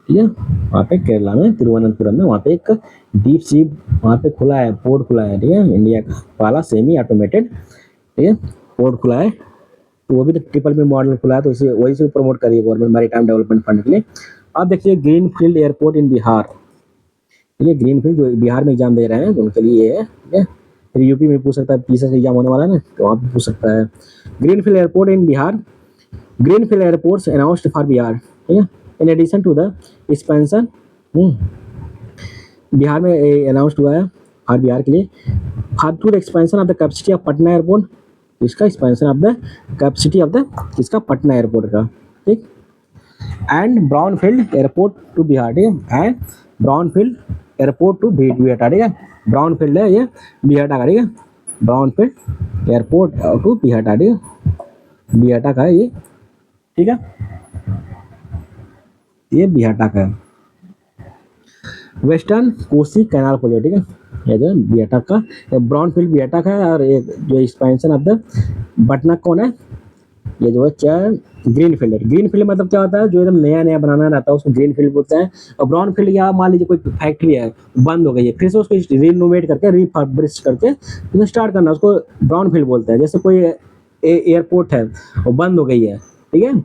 ठीक है, वहाँ पे केरला में तिरुवनंतपुरम में वहाँ पे एक डीप सी वहाँ पे खुला है, पोर्ट खुला है, ठीक है, इंडिया का पहला सेमी ऑटोमेटेड, ठीक है, पोर्ट खुला है। तो वो भी तो ट्रिपल बी मॉडल खुला है, तो इसे वही से प्रमोट करिए गवर्नमेंट मैरीटाइम डेवलपमेंट फंड के लिए। अब देखिए green field airport in Bihar, ठीक है, ग्रीन फील्ड जो बिहार में एग्जाम दे रहे हैं उनके लिए ये है, ठीक है। फिर यूपी में पूछ सकता है, पीछे से एग्जाम होने वाला है ना, तो वहाँ पे पूछ सकता है। Green field airport in Bihar, green field airports announced for Bihar, ठीक है। In addition to the expansion, Bihar में अनाउंस्ड हुआ है फॉर बिहार के लिए, for to the expansion of the capacity of Patna airport, इसका expansion of the capacity of the इसका Patna airport का, ठीक। And brownfield airport to Bihar, ठीक है, and brownfield airport to Bihta, ठीक है। ब्राउनफील्ड है ये बिहाटा का, ठीक है, ब्राउनफील्ड एयरपोर्ट टू बिहाटा, ठीक है, बिहाटा का है ये, ठीक है, ये बिहाटा का है। वेस्टर्न कोसी कैनाल प्रोजेक्ट, ठीक है, ये जो बिहाटा का ब्राउनफील्ड बिहाटा का है, और एक जो एक्सपेंशन ऑफ द पटना कौन है, ये जो है क्या है, ग्रीन फील्ड है। ग्रीन फील्ड मतलब क्या होता है, जो एकदम नया नया बनाना रहता है उसको ग्रीन फील्ड बोलते हैं। और ब्राउन फील्ड या मान लीजिए कोई फैक्ट्री है बंद हो गई है, फिर से उसको रिनोवेट करके रिफर्बिश करके उसको स्टार्ट करना, उसको ब्राउन फील्ड बोलते हैं। जैसे कोई एयरपोर्ट है वो बंद हो गई है, ठीक है,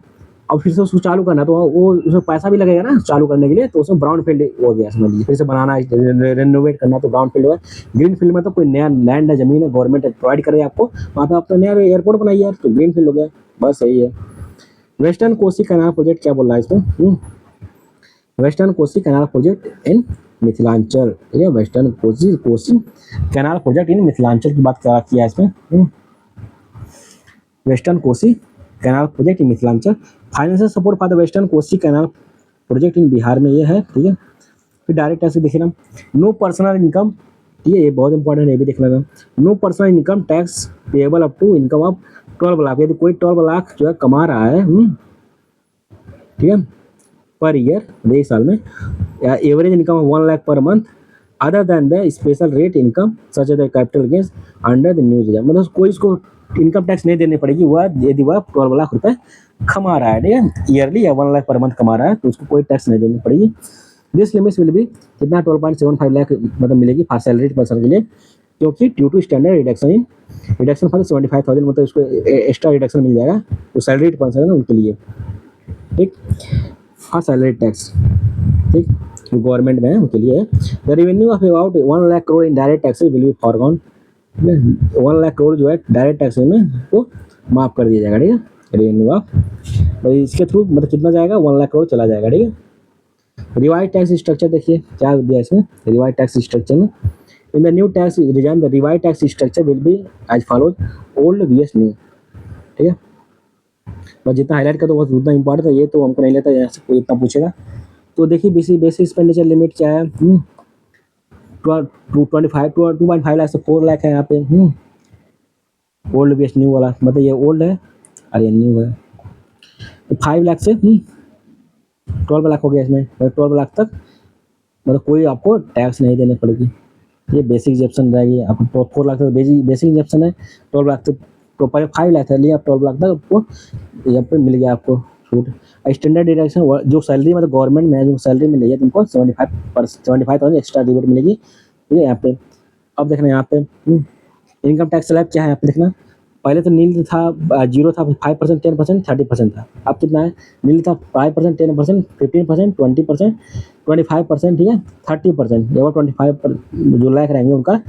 और फिर से उसको चालू करना, तो वो उसमें पैसा भी लगेगा ना चालू करने के लिए, तो उसमें ब्राउन फील्ड हो गया समझ लीजिए। फिर से बनाना, रेनोवेट करना, तो ब्राउन फील्ड हुआ। ग्रीन फील्ड में तो कोई नया लैंड है, जमीन है, गवर्नमेंट प्रोवाइड करे आपको, वहाँ पे आपने नया एयरपोर्ट बनाई है, तो ग्रीन फील्ड हो गया, बस सही है। वेस्टर्न कोसी कैनाल प्रोजेक्ट क्या बोल रहा है इसमें, western Kosi canal project in Mithilanchal, ठीक है, western Kosi canal project in Mithilanchal की बात किया है इसमें। Western Kosi canal project in Mithilanchal, financial support for the western Kosi canal project in Bihar में ये है, ठीक है। फिर डायरेक्ट टैक्स देखिए ना, नो पर्सनल इनकम, ठीक है, ये बहुत इंपॉर्टेंट है, ये भी देखना है। No personal income tax payable up to income of 12 lakh, यदि कोई 12 लाख जो है कमा रहा है, ठीक है, पर ईयर एक साल में, या एवरेज इनकम ऑफ 1 लाख पर month other than the special rate income such as the capital gains under the new regime, मतलब कोई इसको इनकम टैक्स नहीं देनी पड़ेगी, वह यदि वह 12 लाख रुपए कमा रहा है, ठीक है, ईयरली या 1 लाख पर मंथ कमा रहा है, तो उसको कोई टैक्स नहीं देनी पड़ेगी। दिस लिमिट विल भी कितना 12.75 लाख मतलब मिलेगी फॉर सैलरीड पर्सन के लिए, क्योंकि due to standard reduction for 75,000 मतलब उसको एक्स्ट्रा रिडक्शन मिल जाएगा, तो सैलरीड पर्सन है ना उनके लिए, ठीक, हाँ सैलरी टैक्स, ठीक, जो गवर्नमेंट में है उनके लिए है। The revenue of about 1 lakh crore in direct taxes will be foregone, 1 lakh crore जो है डायरेक्ट टैक्स में वो माफ कर दिया जाएगा, ठीक है, रेवेन्यू ऑफ, तो इसके थ्रू मतलब कितना जाएगा, 1 लाख करोड़ चला जाएगा, ठीक है। रिवाइज टैक्स स्ट्रक्चर देखिए क्या दिया इसमें, रिवाइज टैक्स स्ट्रक्चर में, in the new tax regime the revise tax structure will be as follows old VS new, ठीक है। बस जितना हाईलाइट कर दो बस उतना इंपॉर्टेंट है, ये तो हमको नहीं लेता, यहाँ से कोई इतना पूछेगा। तो देखिए बेसिक एक्सपेंडिचर लिमिट क्या है, 2.5 लाख से 4 लाख है यहाँ पे, ओल्ड वीएस न्यू वाला, मतलब ये ओल्ड है और ये न्यू है। तो 5 लाख से 12 लाख हो गया इसमें, 12 लाख तक मतलब कोई आपको टैक्स नहीं देने पड़ेगी, ये बेसिक एग्जेप्शन रहेगी। आपको 4 लाख तक बेसिक एग्जेप्शन है, 12 लाख तक तो पहले 5 लाख था, लिए आप 12 लाख तक आपको यहाँ पे मिल गया आपको छूट। स्टैंडर्ड डिडक्शन जो सैलरी मतलब गवर्नमेंट में जो सैलरी मिल रही है तुमको 75,000 एक्स्ट्रा रिबेट मिलेगी, ठीक है। यहाँ पे अब देखना यहाँ पे इनकम टैक्स स्लैब क्या है, यहाँ पे देखना, पहले तो नील था, जीरो था, 5%, 10%, 30% था, अब कितना है, नील था 5%, 10%, 15%, 20%, 25%, ठीक है, 30%, 25% जो लायक रहेंगे उनका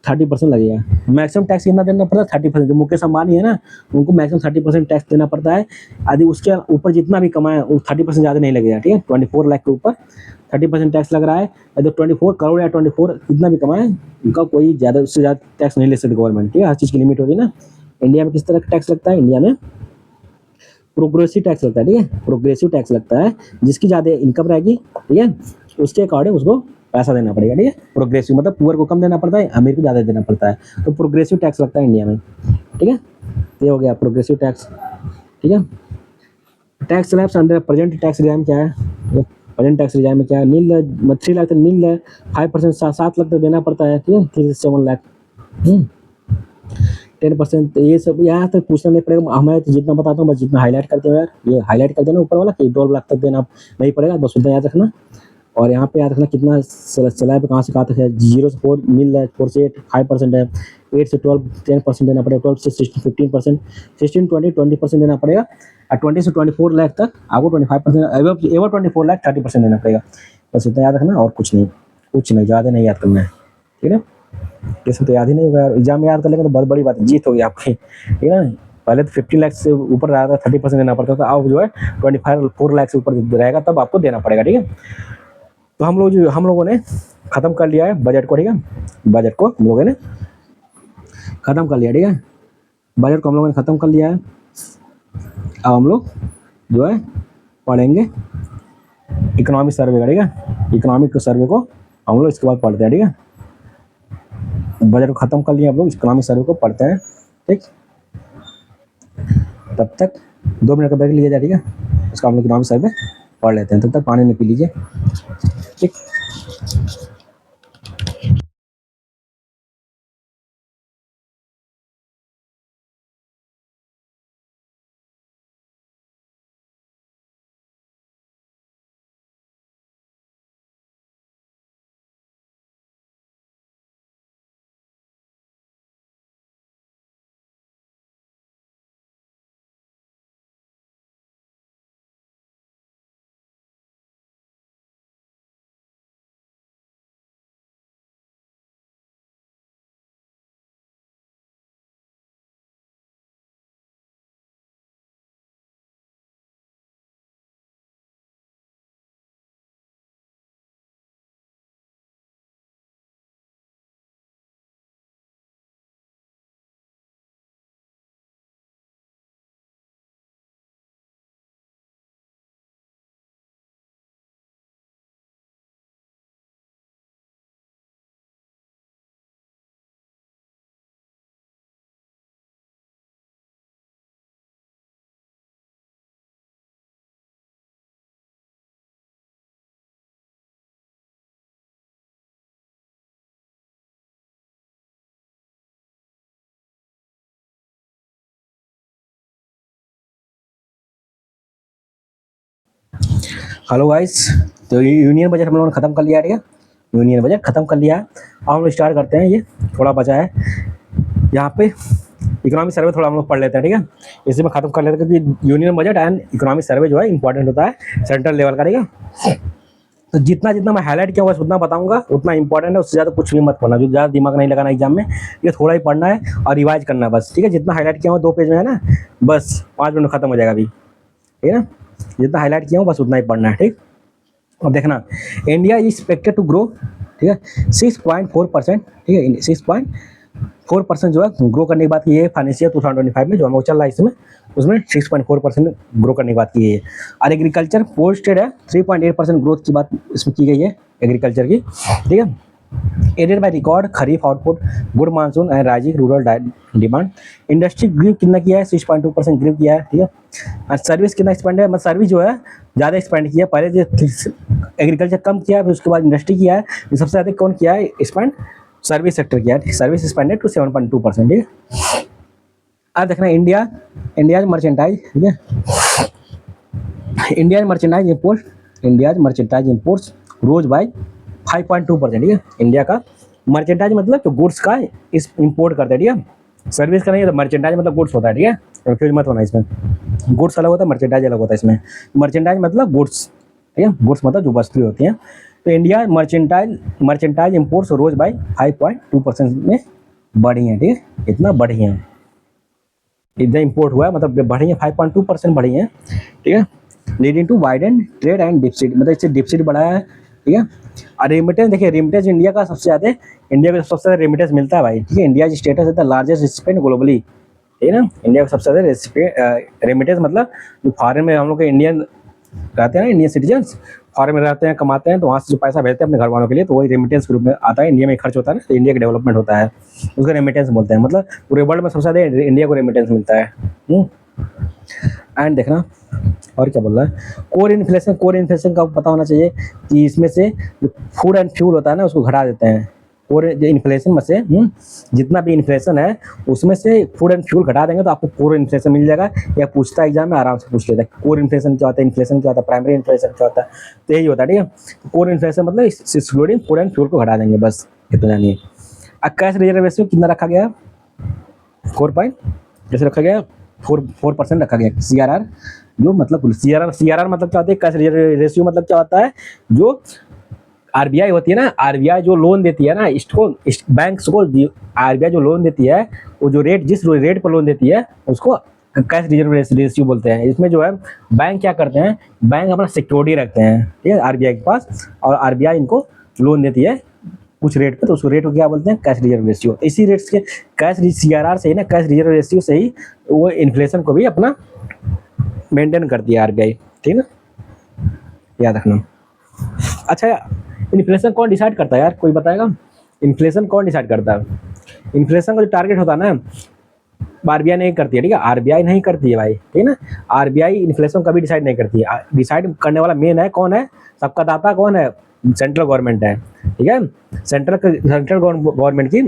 30% लगेगा। मैक्सिमम टैक्स कितना देना पड़ता है? 30%। जो मुकेश अंबानी है ना, उनको मैक्सिमम 30% टैक्स देना पड़ता है। यदि उसके ऊपर जितना भी कमाए वो 30% ज़्यादा नहीं लगेगा, ठीक है। 24 लाख के ऊपर 30% टैक्स लग रहा है। यदि 24 करोड़ या 24 कितना भी कमाए, उनका कोई ज़्यादा, उससे ज़्यादा टैक्स नहीं ले सकती गवर्नमेंट, ठीक है। हर चीज़ की लिमिट होती है ना। इंडिया में किस तरह का टैक्स लगता है? इंडिया में प्रोग्रेसिव टैक्स लगता है, ठीक है। प्रोग्रेसिव टैक्स लगता है, जिसकी ज़्यादा इनकम रहेगी, ठीक है, उसके अकॉर्डिंग उसको पैसा देना पड़ेगा, ठीक है। प्रोग्रेसिव मतलब पुअर को कम देना पड़ता है, अमीर को ज़्यादा देना पड़ता है, तो प्रोग्रेसिव टैक्स लगता है इंडिया में, ठीक है। ये हो गया प्रोग्रेसिव टैक्स, ठीक है। Tax slabs under present tax regime क्या है? प्रेजेंट टैक्स रिजाइम में क्या है? नील है, 3 लाख तक नील है, 5% 7 लाख तक देना पड़ता है, ठीक है। 3 से 7 लाख, 10%। ये सब यहाँ तक पूछना नहीं पड़ेगा, हमें तो जितना बताता हूँ बस, जितना हाईलाइट करते हो यार, ये हाईलाइट कर देना ऊपर वाला कि 2 लाख तक देना नहीं पड़ेगा, बस उतना याद रखना। और यहाँ पे याद रखना कितना स्लैब कहाँ से कहाँ तक है। 0 से 4 नील है, 4 से 8 5% है, 8 से 12 10% देना पड़ेगा, 12 से 16 15%, 16 20 20% देना पड़ेगा, और 20 से 24 लाख तक आपको 25%, एवर 24 लाख 30% देना पड़ेगा। बस इतना याद रखना और कुछ नहीं, ज़्यादा नहीं याद करना है, ठीक है। ये सब तो याद ही नहीं होगा, एग्जाम में याद कर लेंगे तो बहुत बड़ी बात है, जीत होगी आपकी, ठीक है ना। पहले तो 50 लाख से ऊपर रहा था 30% देना पड़ता था, अब जो है 4 लाख से ऊपर रहेगा तब आपको देना पड़ेगा, ठीक है। तो हम लोगों ने खत्म कर लिया है बजट को, ठीक है। बजट को हम लोगों ने खत्म कर लिया, ठीक है। बजट को हम लोगों ने खत्म कर लिया है। अब हम लोग जो है पढ़ेंगे इकोनॉमिक सर्वे का, ठीक है। इकोनॉमिक सर्वे को हम लोग इसके बाद पढ़ते हैं, ठीक है। बजट को खत्म कर लिया, हम लोग इकोनॉमिक सर्वे को पढ़ते हैं, ठीक। तब तक 2 मिनट का ब्रेक लिया जाए, ठीक है। उसका हम लोग इकोनॉमिक सर्वे पढ़ लेते हैं, तब तक पानी नहीं पी लीजिए, ठीक। हेलो गाइस, तो यूनियन बजट हम लोगों ने खत्म कर लिया है, ठीक है। यूनियन बजट खत्म कर लिया है। अब हम लोग स्टार्ट करते हैं, ये थोड़ा बचा है यहाँ पे। इकोनॉमिक सर्वे थोड़ा हम लोग पढ़ लेते हैं, ठीक है। इसी में खत्म कर लेते हैं, क्योंकि union budget and economic survey जो है इंपॉर्टेंट होता है सेंट्रल लेवल का, ठीक है। तो जितना जितना मैं हाईलाइट किया हुआ उतना बताऊंगा, उतना इंपॉर्टेंट है, उससे ज़्यादा कुछ भी मत पढ़ना, जो ज़्यादा दिमाग नहीं लगाना एग्जाम में, ये थोड़ा ही पढ़ना है और रिवाइज करना है बस, ठीक है। जितना हाईलाइट किया हुआ 2 पेज में है ना, बस 5 मिनट में खत्म हो जाएगा अभी, ठीक है ना। जितना हाईलाइट किया हूँ बस उतना ही पढ़ना है, ठीक। अब देखना, India is expected to grow, ठीक है, 6.4%, ठीक है। 6.4% जो है ग्रो करने की बात की है फाइनेंशियल 2025 में, जो हम लोग चल रहा है इसमें, उसमें 6.4% ग्रो करने की बात की है। और एग्रीकल्चर पोस्टेड है 3.8% ग्रोथ की बात इसमें की गई है एग्रीकल्चर की, ठीक है। Added by record kharif output, good monsoon and rising rural demand. Industry grew कितना किया है? 6.2% ग्रीव किया है, ठीक है। और सर्विस कितना एक्सपेंड है? मतलब सर्विस जो है ज़्यादा एक्सपेंड किया है, पहले जो एग्रीकल्चर कम किया है, फिर उसके बाद इंडस्ट्री किया है, सबसे ज़्यादा कौन किया है एक्सपेंड? सर्विस सेक्टर किया है, सर्विस एक्सपेंडेड टू 7.2%, ठीक है। अब देखना इंडिया मर्चेंटाइज, ठीक है। इंडिया मर्चेंटाइज इंपोर्ट्स रोज बाय 5.2%, ठीक है। इंडिया का मर्चेंटाइज मतलब जो गुड्स का इस इंपोर्ट करते हैं, ठीक है। सर्विस का नहीं है, तो मर्चेंटाइज मतलब गुड्स होता है, ठीक है। कंफ्यूज मत होना इसमें, गुड्स अलग होता है, मर्चेंटाइज अलग होता है इसमें। मर्चेंटाइज मतलब गुड्स, ठीक है। गुड्स मतलब जो वस्तुएं होती हैं, तो India mercantile imports rose by 5.2% में बढ़ी हैं, ठीक है, इतना बढ़ी हैं, इतना इम्पोर्ट हुआ है, मतलब बढ़ी है 5.2% बढ़ी है, ठीक है, leading to widen trade and deficit, मतलब इससे डिफिसिट बढ़ा है, ठीक है। और रेमिटेंस देखिए, रेमिटेंस इंडिया का सबसे ज़्यादा, इंडिया को सबसे ज़्यादा रेमिटेंस मिलता है भाई, ठीक है, इंडिया स्टेटस है द लार्जेस्ट रिसिपेंट ग्लोबली, ठीक है ना, इंडिया का सबसे ज़्यादा रेमिटेंस, मतलब जो फॉरेन में हम लोग के इंडियन रहते हैं ना, इंडियन सिटीजन्स फॉरेन में रहते हैं, कमाते हैं, तो वहाँ से जो पैसा भेजते हैं अपने घर वालों के लिए, तो वही रेमिटेंस के रूप में आता है, इंडिया में खर्च होता है ना, तो इंडिया का डेवलपमेंट होता है, उसको रेमिटेंस बोलते हैं, मतलब पूरे वर्ल्ड में सबसे ज़्यादा इंडिया को रेमिटेंस मिलता है। एंड देखना और क्या बोल रहा है, कोर इन्फ्लेशन का पता होना चाहिए कि इसमें से जो फूड एंड फ्यूल होता है ना, उसको घटा देते हैं, कोर इन्फ्लेशन में से जितना भी इन्फ्लेशन है उसमें से फूड एंड फ्यूल घटा देंगे तो आपको कोर इन्फ्लेशन मिल जाएगा, या पूछता है एग्जाम में आराम से पूछ लेता है कोर इन्फ्लेशन क्या होता है, इन्फ्लेशन क्या होता है, प्राइमरी इन्फ्लेशन क्या होता है, तो यही होता है, ठीक है। कोर इन्फ्लेशन मतलब एक्सक्लूडिंग फूड एंड फ्यूल को घटा देंगे, बस इतना जानिए। अब कैश रिजर्व रेशियो कितना रखा गया, 4 पॉइंट जैसे रखा गया 4% रखा गया, CRR जो मतलब CRR मतलब क्या होता है, कैश रिजर्व रेशियो मतलब क्या होता है, जो आरबीआई होती है ना, आरबीआई जो लोन देती है ना इसको, बैंक्स को आरबीआई जो लोन देती है, वो जो रेट, जिस रेट पर लोन देती है उसको कैश रिजर्व रेशियो बोलते हैं। इसमें जो है बैंक क्या करते हैं, बैंक अपना सिक्योरिटी रखते हैं, ठीक है, आरबीआई के पास, और आरबीआई इनको लोन देती है कुछ रेट पे, तो उसको रेट को क्या बोलते हैं, कैश रिजर्व रेशियो। इसी रेट के कैश CRR से ही ना, कैश रिजर्व रेशियो से ही वो इन्फ्लेशन को भी अपना मेंटेन करती है आरबीआई, ठीक है ना, याद रखना। अच्छा, इन्फ्लेशन कौन डिसाइड करता है यार, कोई बताएगा, इन्फ्लेशन कौन डिसाइड करता है? इन्फ्लेशन का जो टारगेट होता है ना, आरबीआई नहीं करती है, ठीक है, आरबीआई नहीं करती है भाई, ठीक है ना, आरबीआई इन्फ्लेशन कभी डिसाइड नहीं करती है, डिसाइड करने वाला मेन है कौन है, सबका दाता कौन है, सेंट्रल गवर्नमेंट है, ठीक है, सेंट्रल गवर्नमेंट की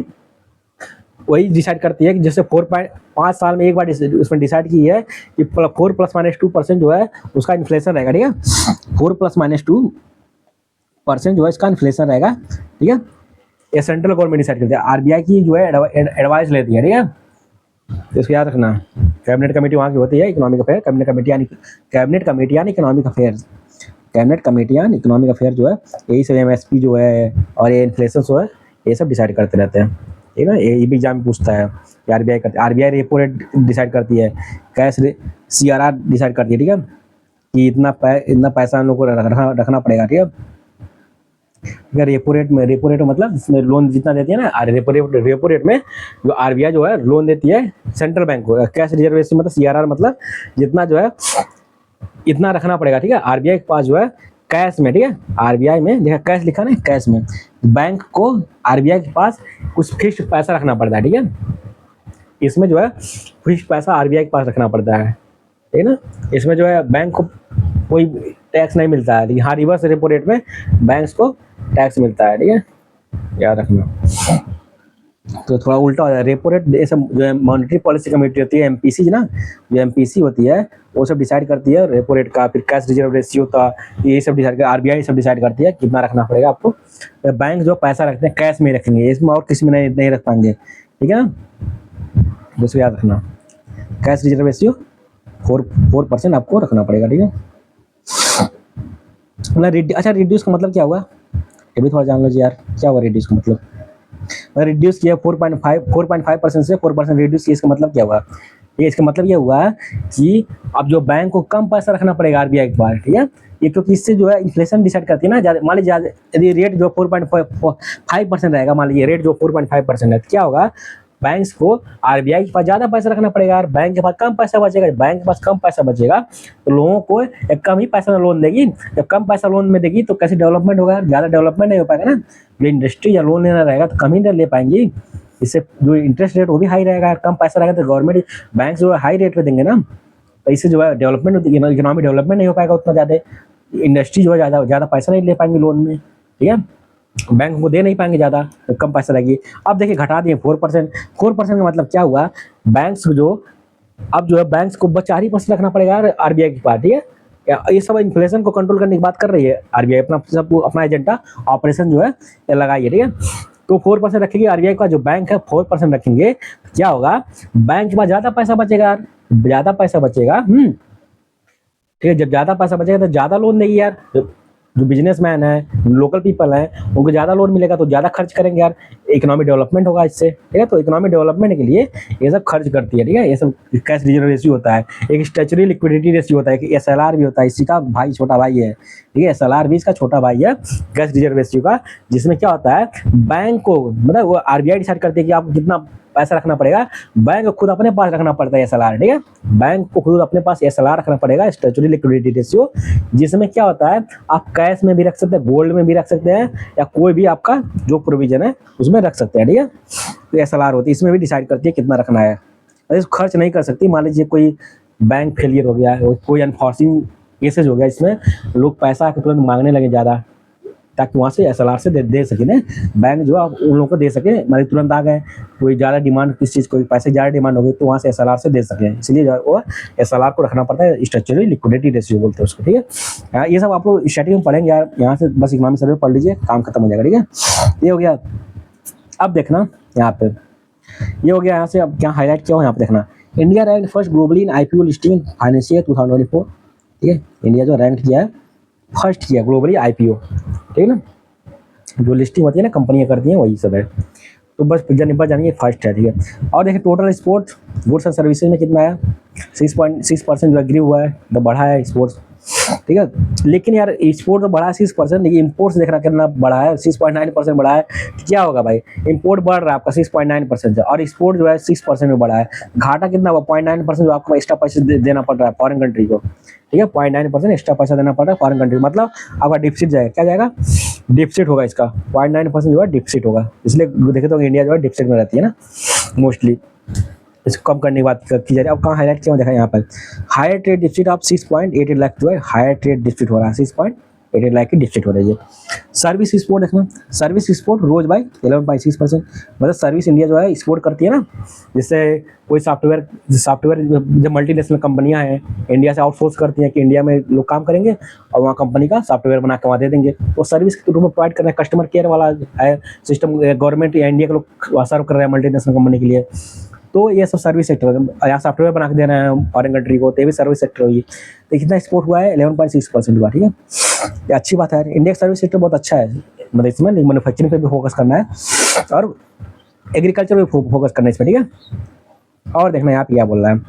वही डिसाइड करती है कि जैसे 4.5 साल में एक बार उसमें डिसाइड की है कि 4+-2% जो है उसका इन्फ्लेशन रहेगा, ठीक है, 4+-2% जो है इसका इन्फ्लेशन रहेगा, ठीक है, ये सेंट्रल गवर्नमेंट डिसाइड करती है, आरबीआई की जो है एडवाइस लेती है, ठीक है, तो इसको याद रखना। कैबिनेट कमेटी वहाँ की होती है इकोनॉमिक अफेयर, कैबिनेट कमेटी यानी इकोनॉमिक अफेयर्स, कैबिनेट कमेटी यानी इकोनॉमिक अफेयर जो है, यही सब MSP जो है और ये इन्फ्लेशन जो है ये सब डिसाइड करते रहते हैं, ठीक है ना, ये भी एग्जाम में पूछता है, आरबीआई करती है, आरबीआई रेपो रेट डिसाइड करती है, कैश CRR डिसाइड करती है, ठीक है, कि इतना पैसा हम लोग को रखना पड़ेगा, ठीक है, रेपो रेट मतलब इसमें लोन जितना देती है ना, रेपो रेट में जो आरबीआई जो है लोन देती है सेंट्रल बैंक को, कैश रिजर्व रेशियो मतलब CRR मतलब जितना जो है इतना रखना पड़ेगा, ठीक है, आरबीआई के पास जो है कैश में, ठीक है, आरबीआई में देखा कैश लिखा ना, कैश में बैंक को आरबीआई के पास कुछ फिक्स्ड पैसा रखना पड़ता है, ठीक है, इसमें जो है फिक्स्ड पैसा आरबीआई के पास रखना पड़ता है, ठीक है ना, इसमें जो है बैंक को कोई टैक्स नहीं मिलता है, लेकिन हाँ रिवर्स रेपो रेट में बैंक्स को टैक्स मिलता है, ठीक है, याद रखना। तो थोड़ा उल्टा हो जाए, रेपो रेट ये सब जो है मॉनेटरी पॉलिसी कमेटी होती है, MPC ना, जो MPC होती है वो सब डिसाइड करती है रेपो रेट का, फिर कैश रिजर्व रेशियो का, ये सब डिसाइड कर, आरबीआई सब डिसाइड करती है कितना रखना पड़ेगा आपको। बैंक जो पैसा रखते हैं कैश में ही रखेंगे, इसमें और किसी में नहीं रख पाएंगे, ठीक है ना, दोस्तों याद रखना, कैश रिजर्व रेशियो 4% आपको रखना पड़ेगा, ठीक है। अच्छा, रिड्यूस का मतलब क्या हुआ, ये भी थोड़ा जान लो जी यार, क्या हुआ रिड्यूस का मतलब, रिड्यूस किया 4.5% से 4% रिड्यूस किया, इसका मतलब क्या हुआ, ये इसका मतलब ये हुआ कि अब जो बैंक को कम पैसा रखना पड़ेगा आरबीआई के पास, ठीक है, ये क्योंकि इससे जो है इन्फ्लेशन डिसाइड करती है ना, मान लीजिए यदि रेट जो 4.5% रहेगा, मान लीजिए रेट जो 4.5% है, तो क्या होगा, बैंक्स को आरबीआई के पास ज़्यादा पैसा रखना पड़ेगा, और बैंक के पास कम पैसा बचेगा, बैंक के पास कम पैसा बचेगा तो लोगों को एक कम ही पैसा लोन देगी, जब कम पैसा लोन में देगी तो कैसे डेवलपमेंट होगा, ज़्यादा डेवलपमेंट नहीं हो पाएगा ना, जो इंडस्ट्री या लोन लेना रहेगा तो कम ही ले पाएंगी, इससे जो इंटरेस्ट रेट वो भी हाई रहेगा, कम पैसा रहेगा तो गवर्नमेंट बैंक जो है हाई रेट पे देंगे ना, तो इससे जो है डेवलपमेंट, इकोनॉमिक डेवलपमेंट नहीं हो पाएगा उतना ज़्यादा, इंडस्ट्री जो है ज़्यादा पैसा नहीं ले पाएंगे लोन में, ठीक है, बैंक को दे नहीं पाएंगे ज़्यादा, तो कम पैसा रहेगी। अब देखिए घटा दिए 4% का मतलब क्या हुआ, बैंक्स जो अब जो है बैंक्स को 4% रखना पड़ेगा आरबीआई के पास, ठीक है, ये सब इन्फ्लेशन को कंट्रोल करने की बात कर रही है आरबीआई, अपना एजेंडा ऑपरेशन जो है लगाइए, ठीक है, तो 4% रखेगी आरबीआई का, जो बैंक है 4% रखेंगे, क्या होगा, बैंक के पास ज़्यादा पैसा बचेगा, ठीक है, जब ज़्यादा पैसा बचेगा तो ज़्यादा लोन देगी यार, जो बिजनेसमैन है, लोकल पीपल हैं, उनको ज़्यादा लोन मिलेगा तो ज़्यादा खर्च करेंगे यार, इकोनॉमिक डेवलपमेंट होगा इससे, ठीक है। तो इकोनॉमिक डेवलपमेंट के लिए ये सब खर्च करती है, ठीक है। ये सब कैश रिजर्व रेशियो होता है, एक स्टैच्यूटरी लिक्विडिटी रेशियो होता है, कि एसएलआर भी होता है, इसी का भाई छोटा भाई है, ठीक है। एसएलआर भी इसका छोटा भाई है कैश रिजर्व रेशियो का, जिसमें क्या होता है, बैंक को मतलब वो आरबीआई डिसाइड करती है कि आपको कितना पैसा रखना पड़ेगा, बैंक को खुद अपने पास रखना पड़ता है एसएलआर, ठीक है। बैंक को खुद अपने पास एसएलआर रखना पड़ेगा, स्टैच्यूटरी लिक्विडिटी रेशियो, जिसमें क्या होता है, आप कैश में भी रख सकते हैं, गोल्ड में भी रख सकते हैं, या कोई भी आपका जो प्रोविजन है उसमें रख सकते हैं, ठीक है। तो एसएलआर होती है, इसमें भी डिसाइड करती है कितना रखना है। अरे खर्च नहीं कर सकती, मान लीजिए कोई बैंक फेलियर हो गया, कोई अनफॉर्सिंग केसेज हो गया, इसमें लोग पैसा तुरंत मांगने लगे ज़्यादा, ताकि वहाँ से एसएलआर से दे सके ना बैंक, जो आप उन लोगों को दे सके, मतलब तुरंत आ गए, कोई ज़्यादा डिमांड किस चीज़, कोई पैसे ज़्यादा डिमांड हो गई तो वहाँ से एसएलआर से दे सके, इसलिए वो एसएलआर को रखना पड़ता है, स्ट्रक्चरल लिक्विडिटी रेशियो बोलते हैं उसको, ठीक है। ये सब आप लोग स्टार्टिंग में पढ़ेंगे यार, यहाँ से बस इकोनॉमिक सर्वे पढ़ लीजिए, काम खत्म हो जाएगा, ठीक है। ये हो गया। अब देखना यहाँ पे, ये हो गया यहाँ से, अब क्या हाईलाइट किया हो यहाँ पे देखना, इंडिया रैंक फर्स्ट ग्लोबली इन आईपीओ लिस्टिंग फाइनेंशियल 2024, ठीक है। इंडिया जो रैंक किया है, फर्स्ट किया ग्लोबली आईपीओ, ठीक है ना, जो लिस्टिंग होती है ना कंपनियां करती हैं वही सब है, तो बस जानिए फर्स्ट है, ठीक है। और देखिए total sports goods and services में कितना है, 6.6% जो एग्री हुआ है, तो बढ़ा है स्पोर्ट्स, ठीक है। लेकिन यार एक्सपोर्ट तो बढ़ा है 6%, लेकिन इम्पोर्ट्स देखना कितना बढ़ा है, 6.9% बढ़ा है। तो क्या होगा भाई, इम्पोर्ट बढ़ रहा है आपका 6.9% से, और एक्सपोर्ट जो है 6% में बढ़ा है। घाटा कितना हुआ, 0.9% जो आपको एक्स्ट्रा पैसे देना पड़ रहा है फॉरेन कंट्री को, ठीक है। 0.9% एक्स्ट्रा पैसा देना पड़ रहा है फॉरेन कंट्री, मतलब आपका डिफिसिट जाएगा, क्या जाएगा, डिफिसिट होगा इसका, 0.9% जो है डिफिसिट होगा। इसलिए देखे तो इंडिया जो है डिफिसिट में रहती है ना मोस्टली, इसको कम करने की बात की जा रही है। अब कहाँ हाईलाइट किया देखा यहाँ पर, higher trade deficit of 6.88 lakh जो है, हायर ट्रेड डिफिसिट हो रहा है, 6.88 लाख की डिफिसिट हो रही है। सर्विस एक्सपोर्ट देखना, सर्विस एक्सपोर्ट रोज बाई 11.6%, मतलब सर्विस इंडिया जो है एक्सपोर्ट करती है ना, जैसे कोई सॉफ्टवेयर जब मल्टीनेशनल कंपनियां हैं इंडिया से आउटसोर्स करती हैं कि इंडिया में लोग काम करेंगे और वहाँ कंपनी का सॉफ्टवेयर बना के वहाँ दे देंगे, तो सर्विस के रूप में प्रोवाइड कर रहे हैं, कस्टमर केयर वाला है सिस्टम, गवर्नमेंट या इंडिया के लोग सर्व कर रहे हैं मल्टीनेशनल कंपनी के लिए, तो ये सब सर्विस सेक्टर है। यहाँ सॉफ्टवेयर बना के दे रहे हैं फॉरेन कंट्री को, तो ये भी सर्विस सेक्टर हुई। तो कितना एक्सपोर्ट हुआ है, 11.6% हुआ, ठीक है। ये अच्छी बात है यार, इंडिया सर्विस सेक्टर बहुत अच्छा है, मतलब इसमें मैन्युफैक्चरिंग पे भी फोकस करना है और एग्रीकल्चर पे फोकस करना है इसमें, ठीक है। और देखना यहाँ पे क्या बोल रहा है,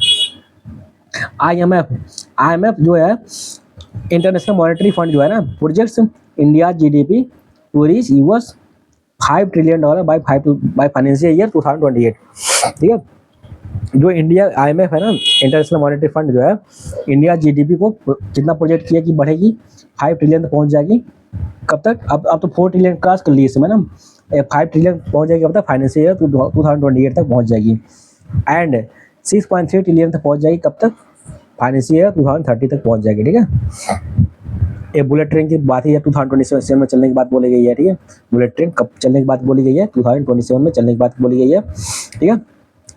IMF जो है इंटरनेशनल मॉनेटरी फंड जो है ना, projects India GDP to reach $5 trillion by financial year 2028, ठीक है। जो इंडिया IMF है ना, इंटरनेशनल मॉनेटरी फंड जो है, इंडिया जीडीपी को कितना प्रोजेक्ट किया कि बढ़ेगी, 5 ट्रिलियन तक पहुंच जाएगी। कब तक, अब तो 4 ट्रिलियन क्रॉस कर ली इसमें ना, 5 ट्रिलियन पहुंच जाएगी, कब तक, फाइनेंशियल ईयर 2028 तक पहुंच जाएगी। एंड 6.3 ट्रिलियन तक पहुंच जाएगी, कब तक, फाइनेंशियल ईयर 2030 तक पहुंच जाएगी, ठीक है। ये बुलेट ट्रेन की बात है, 2027 में चलने की बात बोली गई है, ठीक है। बुलेट ट्रेन कब चलने की बात बोली गई है, 2027 में चलने की बात बोली गई है, ठीक है।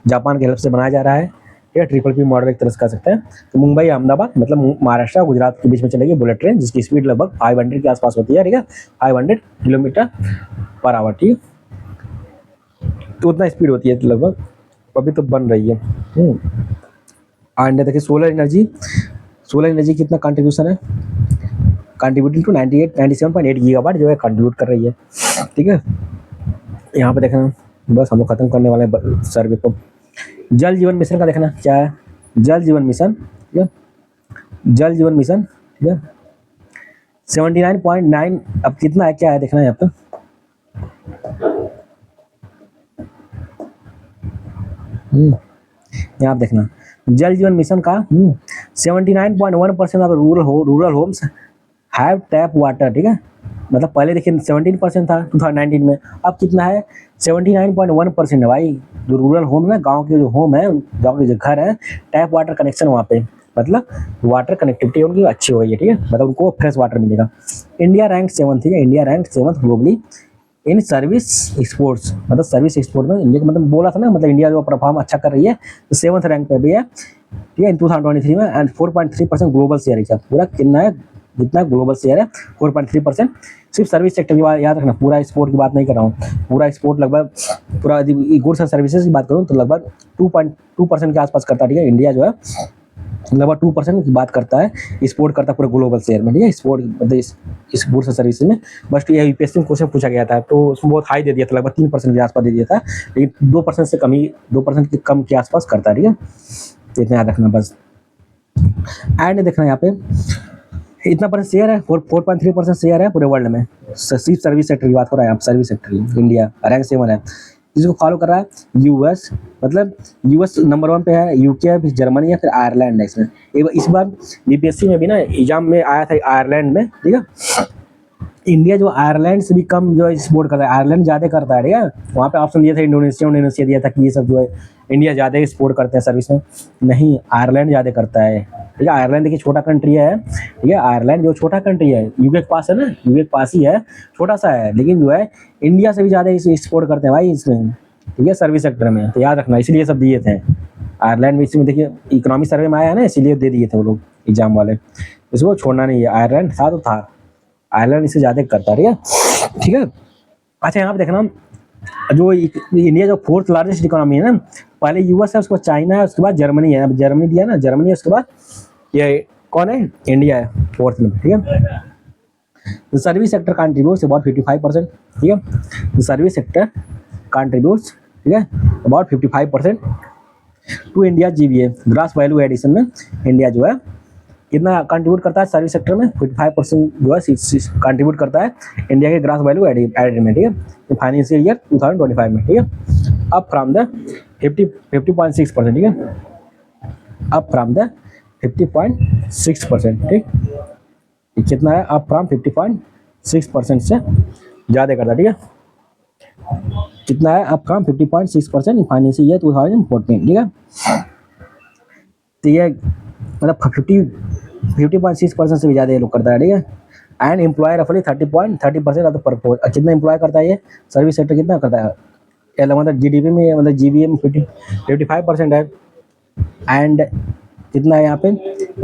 जापान के हेल्प से बनाया जा रहा है, ठीक है। ट्रिपल मॉडल एक तरह से कह सकते हैं। तो मुंबई अहमदाबाद मतलब महाराष्ट्र और गुजरात के बीच में चलेगी बुलेट ट्रेन, जिसकी स्पीड लगभग 500 के आसपास होती है, ठीक है, 500 किलोमीटर पर आवर, ठीक है। तो उतना स्पीड होती है लगभग, अभी तो बन रही है। एंड देखिए सोलर एनर्जी कितना कंट्रीब्यूशन है, कंट्रीब्यूटिंग टू 97.8 गीगावाट जो है कंट्रीब्यूट कर रही है, ठीक है। यहाँ पे देखना, बस हम लोग खत्म करने वाले हैं सर्वे को। जल जीवन मिशन का देखना क्या है, जल जीवन मिशन, ठीक है, जल जीवन मिशन, ठीक है, 79.9 अब कितना है, क्या है देखना है यहाँ पे, यहाँ पे देखना जल जीवन मिशन का 79.1% of rural homes have tap water, ठीक है। मतलब पहले देखिए 17% था 2019 में, अब कितना है, 79.1% है भाई। जो रूरल होम है, गांव के जो होम है, गांव के जो घर है, टैप वाटर कनेक्शन वहाँ पे, मतलब वाटर कनेक्टिविटी उनकी अच्छी हो गई है, ठीक है, मतलब उनको फ्रेश वाटर मिलेगा। इंडिया रैंक 7th, ठीक है, India rank 7th globally in service exports, मतलब सर्विस एक्सपोर्ट में इंडिया, मतलब बोला था ना, मतलब इंडिया जो परफॉर्म अच्छा कर रही है, तो 7th रैंक पे भी है, ठीक है, इन 2023 में। एंड 4.3% ग्लोबल शेयर है, पूरा कितना है, जितना ग्लोबल शेयर है 4.3%। सिर्फ सर्विस सेक्टर की बात याद रखना, पूरा एक्सपोर्ट की बात नहीं कर रहा हूँ, पूरा एक्सपोर्ट लगभग, पूरा गुड्स एंड सर्विसेज की बात करूँ तो लगभग 2.2% के आसपास करता है, ठीक है, इंडिया जो है लगभग 2% की बात करता है, एक्सपोर्ट करता है पूरे ग्लोबल शेयर में, ठीक है, एक्सपोर्ट मतलब इस गुड्स सर्विसेज में। बस ये यूपीएससी में क्वेश्चन पूछा गया था तो उसमें बहुत हाई दे दिया था, लगभग 3% के आसपास दे दिया था, लेकिन 2% से कम ही 2% के कम के आसपास करता है, ठीक है, तो इतना याद रखना बस। एंड देखना यहाँ पे इतना परसेंट शेयर है, 4.3% शेयर है पूरे वर्ल्ड में, सिर्फ सर्विस सेक्टर की बात हो रहा है आप, सर्विस सेक्टर की। इंडिया रैंक 7 है, जिसको फॉलो कर रहा है यूएस, मतलब यूएस नंबर 1 पे है, यूके है, फिर जर्मनी है, फिर आयरलैंड है इसमें। इस बार बीपीएससी में भी ना एग्जाम में आया था आयरलैंड में, ठीक है। इंडिया जो आयरलैंड से भी कम जो एक्सपोर्ट करता है, आयरलैंड ज़्यादा करता है, ठीक है। वहाँ पे ऑप्शन दिया था इंडोनेशिया दिया था कि ये सब जो है इंडिया ज़्यादा एक्सपोर्ट करते हैं सर्विस में, नहीं, आयरलैंड ज़्यादा करता है, ठीक है। आयरलैंड देखिए छोटा कंट्री है, ठीक है, आयरलैंड जो छोटा कंट्री है, यूके के पास है ना, यूके के पास ही है, छोटा सा है, लेकिन जो है इंडिया से भी ज़्यादा एक्सपोर्ट करते हैं भाई इसमें, ठीक है, सर्विस सेक्टर में, तो याद रखना, इसलिए सब दिए थे। आयरलैंड में इसमें देखिए इकोनॉमिक सर्वे में आया ना, इसीलिए दे दिए थे वो लोग एग्जाम वाले, इसको छोड़ना नहीं है, आयरलैंड था तो था, आयरलैंड इससे ज़्यादा करता है, ठीक है। अच्छा यहाँ पे देखना, जो इंडिया जो 4th लार्जेस्ट इकोनॉमी है ना, पहले यूएस है, उसके बाद चाइना है, उसके बाद जर्मनी है, जर्मनी दिया ना, जर्मनी है, उसके बाद ये कौन है, इंडिया है 4th में, ठीक है। The service sector contributes about 55%, ठीक है, the service sector contributes, ठीक है, about 55% to India GVA, gross value addition में इंडिया जो है कितना कंट्रीब्यूट करता है सर्विस सेक्टर में, 55% जो है कंट्रीब्यूट करता है इंडिया के ग्रास वैल्यू एडेड में, ठीक है, फाइनेंशियल ईयर 2025 में, ठीक है, अप फ्रॉम द 50.6%, ठीक है, अप फ्रॉम द 50.6%, ठीक, कितना है, अप फ्रॉम 50.6% से ज़्यादा करता है, ठीक है, कितना है, अप फ्रॉम 50.6% फाइनेंशियल ईयर 2014, ठीक है। तो ये मतलब 50.6% से भी ज़्यादा ये लोग करता है, ठीक है। एंड एम्प्लॉय रफली 30% ऑफ द परपोज, कितना एम्प्लॉय करता है ये सर्विस सेक्टर, कितना करता है, मतलब जीडीपी में, मतलब जीबीए में 55% है। एंड कितना है यहाँ पे,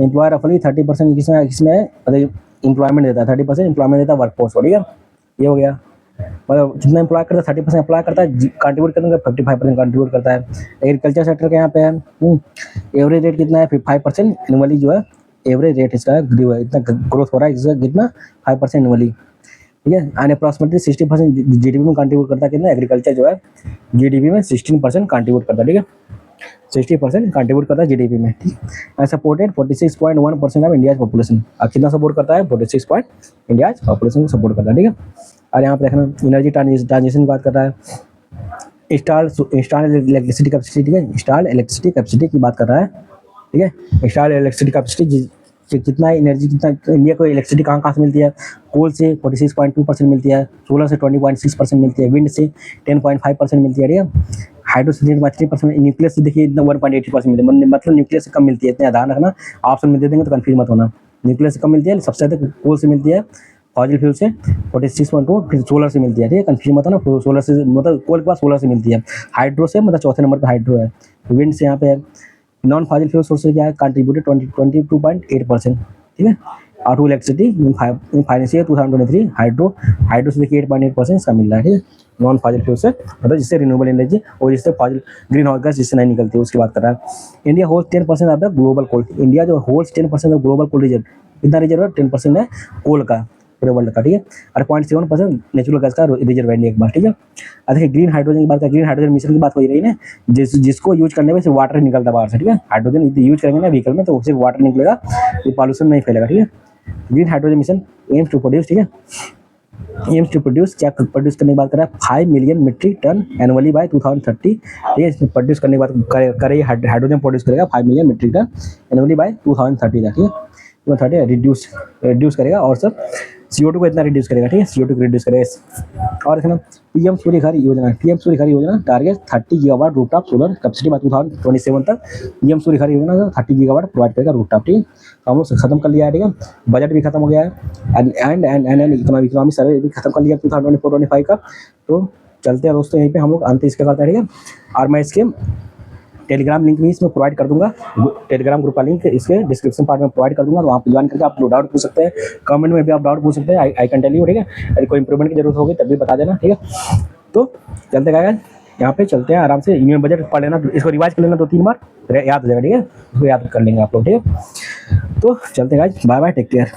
एम्प्लॉय रफली 30% किसमें है, मतलब एम्प्लॉयमेंट देता है, 30% एम्प्लॉयमेंट देता है वर्कफोर्स को, ठीक है, ये हो गया। मतलब जितना एम्प्लॉय करता है 30% अप्लाई करता है, कंट्रीब्यूट करने का 55% कंट्रीब्यूट करता है। एग्रीकल्चर सेक्टर के यहाँ पे है, एवरेज रेट कितना है, 5% एनुअली जो है एवरेज रेट इसका ग्रो है, इतना ग्रोथ हो रहा है इसका, कितना 5% एनुअली, ठीक है। एंड अप्रॉक्सिमेटली 60% जीडीपी में कंट्रीब्यूट करता है, कितना एग्रीकल्चर जो है जीडीपी में 16% कंट्रीब्यूट करता है, ठीक है, 60% कंट्रीब्यूट करता है जीडीपी में, ठीक है। सपोर्टेड 46.1% ऑफ इंडिया पॉपुलेशन, अब कितना सपोर्ट करता है, 46 पॉइंट इंडिया पॉपुलेशन को सपोर्ट करता है, ठीक है। और यहाँ पे देखना एनर्जी ट्रांजिशन की बात कर रहा है, इंस्टॉल इलेक्ट्रिसिटी कैपेसिटी, ठीक है, इंस्टॉल इलेक्ट्रिसिटी कैपेसिटी की बात कर रहा है, ठीक है, इंस्टॉल इलेक्ट्रिसिटी कैपेसिटी कितना एनर्जी, कितना इंडिया को इलेक्ट्रिसिटी कहाँ से मिलती है, कोल से 46.2% मिलती है, सोलर से 20.6% मिलती है, विंड से 10.5% मिलती है, ठीक है, हाइड्रो से 3%, न्यूक्लियर से देखिए 1.8% मिलती है, मतलब न्यूक्लियर से कम मिलती है, इतना ध्यान रखना, ऑप्शन में दे देंगे तो कन्फ्यूज मत होना, न्यूक्लियर से कम मिलती है, सबसे ज़्यादा कोल से मिलती है, फॉजिल फ्यूल से 46.2, फिर सोलर से मिलती है, ठीक है, कंफ्यूज मत होना, सोलर से मतलब कोल के बाद सोलर से मिलती है, हाइड्रो से मतलब चौथे नंबर पर हाइड्रो है, विंड से यहाँ पे है, नॉन फॉजिल फ्यूल सोर्स से क्या है, कंट्रीब्यूटेड 22.8%, ठीक है, और टू इलेक्ट्रिसिटी फाइनेंशियल 2023 हाइड्रो से देखिए 8.8% इसका मिल रहा है, ठीक है, नॉन फॉजिल फ्यूल से, मतलब जिससे रिन्यूएबल एनर्जी और जिससे फॉजिल ग्रीन हाउस गैस जिससे नहीं निकलती है उसकी बात कर रहा है। India hold 10% of the global coal, India जो hold 10% of global coal reserve, कितना रिजर्व है, 10% है कोल का पूरे वर्ल्ड का, ठीक है, और 0.7% नेचुरल गैस का रिजर्व है एक बार, ठीक है। अब देखिए ग्रीन हाइड्रोजन की बात करें, ग्रीन हाइड्रोजन मिशन की बात हो रही है ना, जिसको यूज करने में सिर्फ वाटर निकलता है बाहर से, ठीक है, हाइड्रोजन यूज करेंगे ना व्हीकल में तो सिर्फ वाटर निकलेगा, ये पॉल्यूशन नहीं फैलेगा, ठीक है। Green hydrogen mission aims to produce, ठीक है, एम्स टू प्रोड्यूस, क्या प्रोड्यूस करने की बात कर रहा है, 5 million metric ton annually by 2030, ठीक है, इसमें प्रोड्यूस करने की बात करे हाइड्रोजन प्रोड्यूस करेगा 5 million metric ton annually by 2030 तक, ठीक है, 2030 रिड्यूस करेगा, और सब CO2 को इतना रिड्यूस करेगा, ठीक है, CO2 को रिड्यूस करेगा। और देखना PM Surya Ghar Yojana target 30 gigawatt rooftop solar capacity by 2027 तक, पीएम सूर्य घर योजना 30 गीगावाट प्रोवाइड करेगा रूफटॉप, ठीक है, तो हम लोग खत्म कर लिया है, ठीक है, बजट भी खत्म हो गया है, एंड इकोनॉमिक सर्वे भी खत्म कर लिया 2024-25 का। तो चलते हैं दोस्तों, यहीं पे हम लोग अंत इसका करते हैं, ठीक है। और मैं इसके टेलीग्राम लिंक भी इसमें प्रोवाइड कर दूंगा, टेलीग्राम ग्रुप का लिंक इसके डिस्क्रिप्शन पार्ट में प्रोवाइड कर दूंगा, तो वहाँ पे ज्वाइन करके आप डाउट पूछ सकते हैं, कमेंट में भी आप डाउट पूछ सकते हैं, आई कैन टेल यू, ठीक है, यदि कोई इंप्रूवमेंट की जरूरत होगी तब भी बता देना, ठीक है। तो चलते गाइस, यहाँ पे चलते हैं आराम से, यूनियन बजट पढ़ लेना, इसको रिवाइज कर लेना 2-3 बार, याद हो जाएगा, ठीक है, उसको याद कर लेंगे आप लोग, ठीक है। तो चलते हैं guys, bye bye, take care.